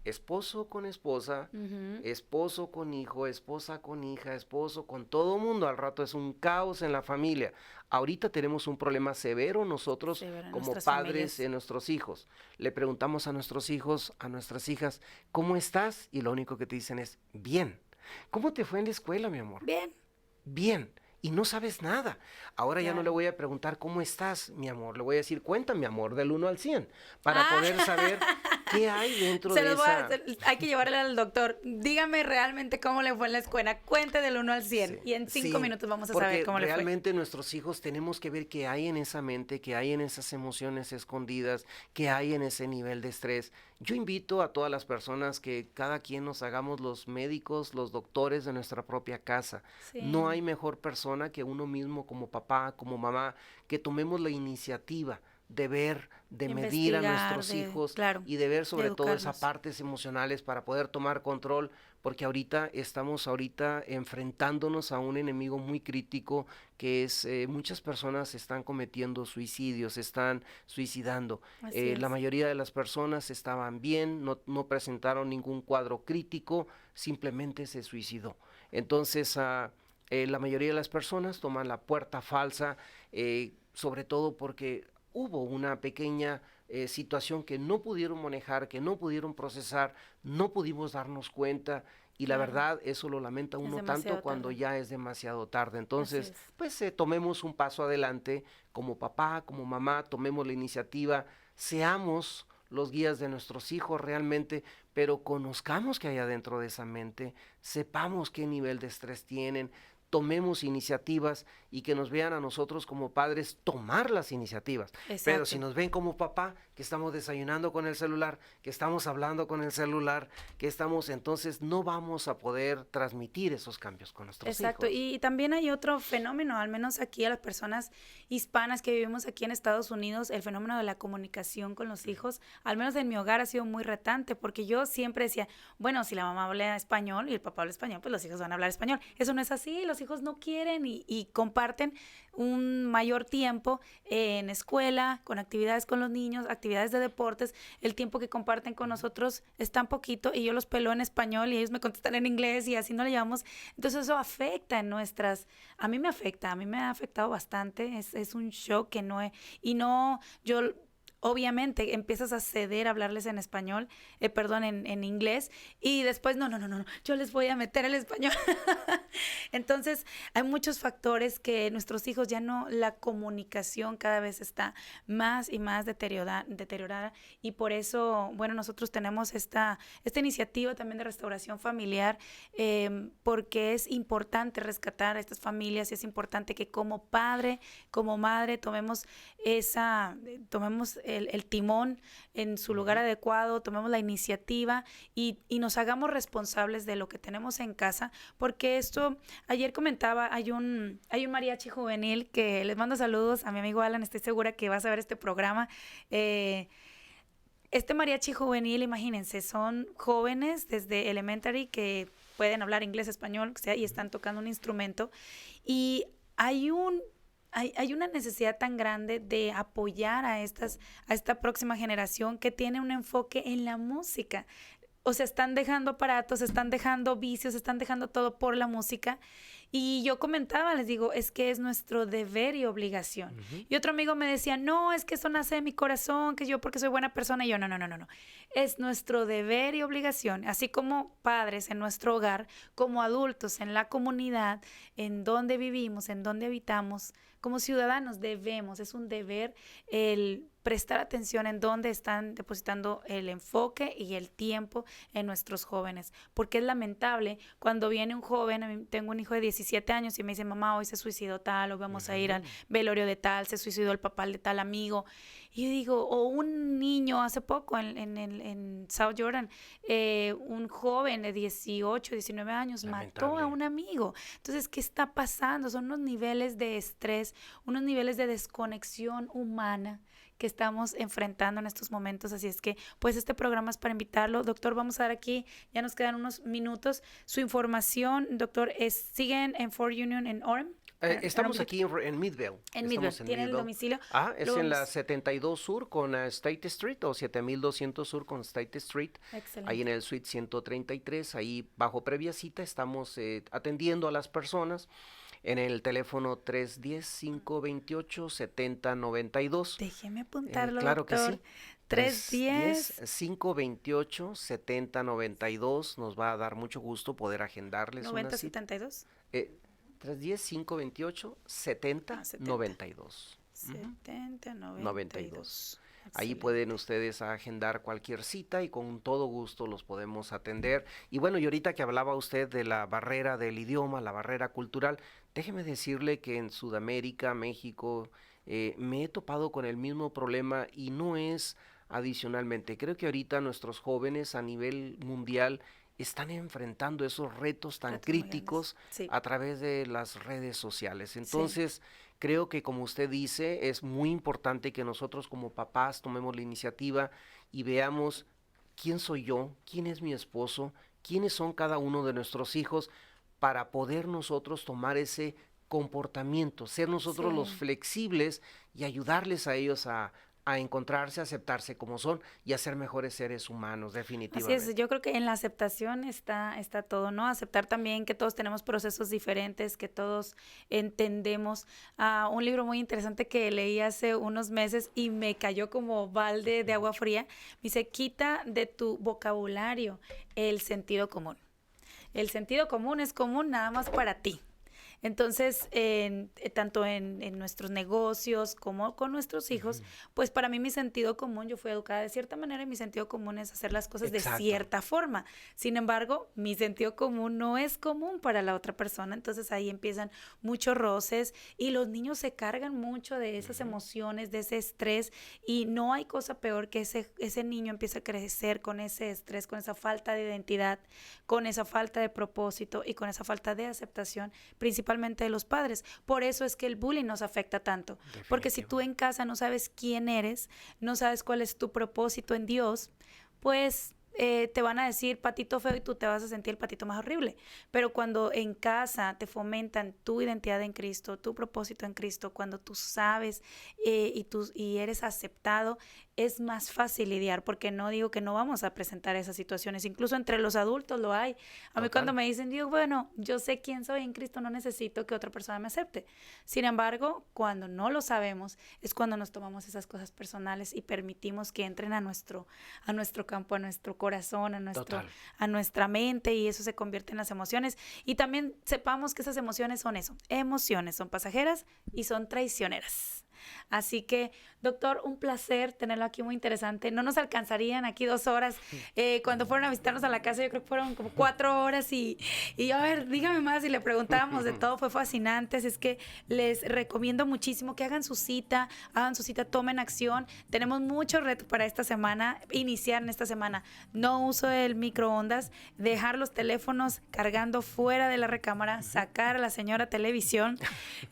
esposo con esposa, Ujú. esposo con hijo, esposa con hija, esposo con todo mundo. Al rato es un caos en la familia. Ahorita tenemos un problema severo nosotros Sí, ¿verdad? como Nuestras padres familias. de nuestros hijos. Le preguntamos a nuestros hijos, a nuestras hijas, ¿cómo estás? Y lo único que te dicen es, bien. ¿Cómo te fue en la escuela, mi amor? Bien, Bien. Y no sabes nada. Ahora ya no le claro. voy a preguntar cómo estás, mi amor. Le voy a decir, cuéntame, mi amor, del 1 al 100, para Ah, poder saber qué hay dentro se de los voy a esa. hacer, hay que llevarle al doctor. Dígame realmente cómo le fue en la escuela. Cuente del 1 al 100 Sí, y en cinco sí, minutos vamos a saber porque cómo le fue. realmente nuestros hijos tenemos que ver qué hay en esa mente, qué hay en esas emociones escondidas, qué hay en ese nivel de estrés. Yo invito a todas las personas que cada quien nos hagamos los médicos, los doctores de nuestra propia casa. No Sí, hay mejor persona que uno mismo como papá, como mamá, que tomemos la iniciativa de ver, de de medir a investigar, nuestros de, hijos claro, y de ver de sobre todo esas educarnos. partes emocionales para poder tomar control, porque ahorita estamos enfrentándonos a un enemigo muy crítico que es muchas personas están cometiendo suicidios, se están suicidando. Así La es. mayoría de las personas estaban bien, no presentaron ningún cuadro crítico, simplemente se suicidó. Entonces, la mayoría de las personas toman la puerta falsa, sobre todo porque hubo una pequeña situación que no pudieron manejar, que no pudieron procesar, no pudimos darnos cuenta y la Claro, verdad eso lo lamenta es uno tanto demasiado cuando tarde. ya es demasiado tarde. Así Entonces, es. pues tomemos un paso adelante como papá, como mamá, tomemos la iniciativa, seamos los guías de nuestros hijos realmente, pero conozcamos qué hay adentro de esa mente, sepamos qué nivel de estrés tienen, tomemos iniciativas y que nos vean a nosotros como padres tomar las iniciativas. Exacto. Pero si nos ven como papá, que estamos desayunando con el celular, que estamos hablando con el celular, que estamos, entonces no vamos a poder transmitir esos cambios con nuestros Exacto, hijos. y también hay otro fenómeno, al menos aquí a las personas hispanas que vivimos aquí en Estados Unidos, el fenómeno de la comunicación con los hijos, al menos en mi hogar ha sido muy retante, porque yo siempre decía, bueno, si la mamá habla español y el papá habla español, pues los hijos van a hablar español. Eso no es así, los hijos no quieren y comparten un mayor tiempo en escuela, con actividades con los niños, actividades de deportes. El tiempo que comparten con nosotros es tan poquito y yo los peleo en español y ellos me contestan en inglés y así no le llevamos. Entonces eso afecta en nuestras, a mí me ha afectado bastante, es un shock que no he, y no, yo obviamente empiezas a ceder a hablarles en español, en inglés, y después no, yo les voy a meter el español. Entonces, hay muchos factores que nuestros hijos ya no, la comunicación cada vez está más y más deteriorada, y por eso, bueno, nosotros tenemos esta iniciativa también de restauración familiar, porque es importante rescatar a estas familias, y es importante que como padre, como madre, tomemos el timón en su lugar adecuado, tomemos la iniciativa y nos hagamos responsables de lo que tenemos en casa, porque esto, ayer comentaba, hay un mariachi juvenil que les mando saludos a mi amigo Alan, estoy segura que vas a ver este programa. Este mariachi juvenil, imagínense, son jóvenes desde elementary que pueden hablar inglés, español, o sea, y están tocando un instrumento, y hay una necesidad tan grande de apoyar a esta próxima generación que tiene un enfoque en la música. O sea, están dejando aparatos, están dejando vicios, están dejando todo por la música. Y yo comentaba, les digo, es que es nuestro deber y obligación. Uh-huh. Y otro amigo me decía, no, es que eso nace de mi corazón, que yo porque soy buena persona. Y yo, no. Es nuestro deber y obligación, así como padres en nuestro hogar, como adultos en la comunidad, en donde vivimos, en donde habitamos, como ciudadanos debemos, es un deber el prestar atención en dónde están depositando el enfoque y el tiempo en nuestros jóvenes, porque es lamentable cuando viene un joven, a mí tengo un hijo de 17 años y me dice, mamá, hoy se suicidó tal, o vamos a ir al velorio de tal, se suicidó el papá de tal amigo. Y yo digo, o un niño hace poco en South Jordan, un joven de 18, 19 años lamentable. Mató a un amigo. Entonces, ¿qué está pasando? Son unos niveles de estrés, unos niveles de desconexión humana que estamos enfrentando en estos momentos, así es que pues este programa es para invitarlo. Doctor, vamos a dar aquí, ya nos quedan unos minutos, su información, doctor, ¿siguen en Fort Union en Orem? Estamos aquí en Midvale. En Midvale, ¿tiene el domicilio? Es en la 72 Sur con State Street o 7200 Sur con State Street. Excelente. Ahí en el suite 133, ahí bajo previa cita estamos atendiendo a las personas. En el teléfono 310-528-7092. Déjeme apuntarlo, claro doctor. Que sí. 310-528-7092. Nos va a dar mucho gusto poder agendarles una cita. ¿9072? 310-528-7092. 7092. Ahí pueden ustedes agendar cualquier cita y con todo gusto los podemos atender. Y bueno, y ahorita que hablaba usted de la barrera del idioma, la barrera cultural, déjeme decirle que en Sudamérica, México, me he topado con el mismo problema y no es adicionalmente. Creo que ahorita nuestros jóvenes a nivel mundial están enfrentando esos retos tan críticos a través de las redes sociales. Entonces, creo que como usted dice, es muy importante que nosotros como papás tomemos la iniciativa y veamos quién soy yo, quién es mi esposo, quiénes son cada uno de nuestros hijos para poder nosotros tomar ese comportamiento, ser nosotros los flexibles y ayudarles a ellos a encontrarse, a aceptarse como son y a ser mejores seres humanos, definitivamente. Así es, yo creo que en la aceptación está todo, ¿no? Aceptar también que todos tenemos procesos diferentes, que todos entendemos. Un libro muy interesante que leí hace unos meses y me cayó como balde de agua fría, me dice, quita de tu vocabulario el sentido común. El sentido común es común nada más para ti. Entonces, tanto en nuestros negocios como con nuestros hijos, pues para mí mi sentido común, yo fui educada de cierta manera y mi sentido común es hacer las cosas Exacto. de cierta forma. Sin embargo, mi sentido común no es común para la otra persona, entonces ahí empiezan muchos roces y los niños se cargan mucho de esas emociones, de ese estrés, y no hay cosa peor que ese niño empiece a crecer con ese estrés, con esa falta de identidad, con esa falta de propósito y con esa falta de aceptación, principalmente de los padres. Por eso es que el bullying nos afecta tanto, porque si tú en casa no sabes quién eres, no sabes cuál es tu propósito en Dios, pues te van a decir patito feo y tú te vas a sentir el patito más horrible. Pero cuando en casa te fomentan tu identidad en Cristo, tu propósito en Cristo, cuando tú sabes y eres aceptado, es más fácil lidiar, porque no digo que no vamos a presentar esas situaciones, incluso entre los adultos lo hay. A mí cuando me dicen, digo, bueno, yo sé quién soy en Cristo, no necesito que otra persona me acepte. Sin embargo, cuando no lo sabemos, es cuando nos tomamos esas cosas personales y permitimos que entren a nuestro campo, a nuestro corazón, a nuestra mente, y eso se convierte en las emociones. Y también sepamos que esas emociones son eso, emociones, son pasajeras y son traicioneras. Así que, doctor, un placer tenerlo aquí, muy interesante. No nos alcanzarían aquí 2 horas. Cuando fueron a visitarnos a la casa, yo creo que fueron como 4 horas y a ver, dígame más, y le preguntábamos de todo, fue fascinante. Así es que les recomiendo muchísimo que hagan su cita, tomen acción. Tenemos mucho reto para esta semana, iniciar en esta semana. No uso el microondas, dejar los teléfonos cargando fuera de la recámara, sacar a la señora televisión,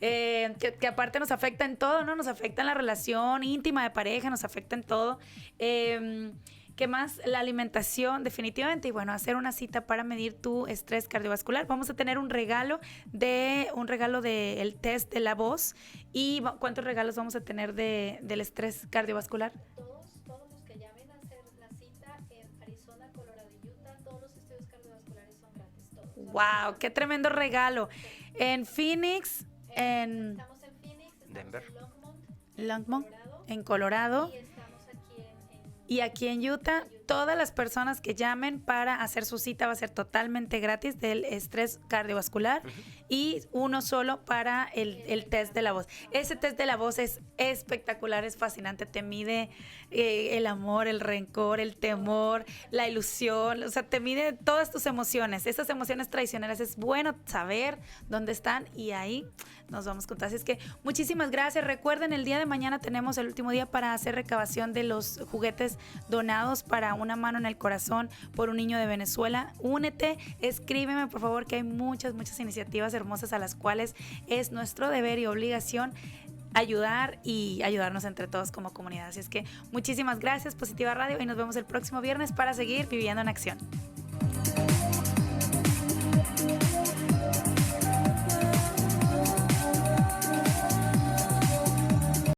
que aparte nos afecta en todo, ¿no? Nos afecta en la relación íntima de pareja, nos afecta en todo. ¿Qué más? La alimentación, definitivamente. Y bueno, hacer una cita para medir tu estrés cardiovascular. Vamos a tener un regalo del test de la voz. ¿Y cuántos regalos vamos a tener del estrés cardiovascular? Todos los que llamen a hacer la cita en Arizona, Colorado y Utah, todos los estudios cardiovasculares son gratis. Todos. ¡Wow! ¡Qué tremendo regalo! En Phoenix, Estamos en Phoenix, estamos Denver. en Longmont, en Colorado, y estamos aquí y aquí en Utah. Todas las personas que llamen para hacer su cita va a ser totalmente gratis del estrés cardiovascular, y uno solo para el test de la voz. Ese test de la voz es espectacular, es fascinante, te mide el amor, el rencor, el temor, la ilusión, o sea, te mide todas tus emociones, esas emociones traicioneras. Es bueno saber dónde están y ahí nos vamos con todas. Así es que muchísimas gracias. Recuerden, el día de mañana tenemos el último día para hacer recabación de los juguetes donados para Una Mano en el Corazón por un niño de Venezuela. Únete, escríbeme por favor, que hay muchas iniciativas hermosas a las cuales es nuestro deber y obligación ayudar y ayudarnos entre todos como comunidad. Así es que muchísimas gracias, Positiva Radio, y nos vemos el próximo viernes para seguir viviendo en acción.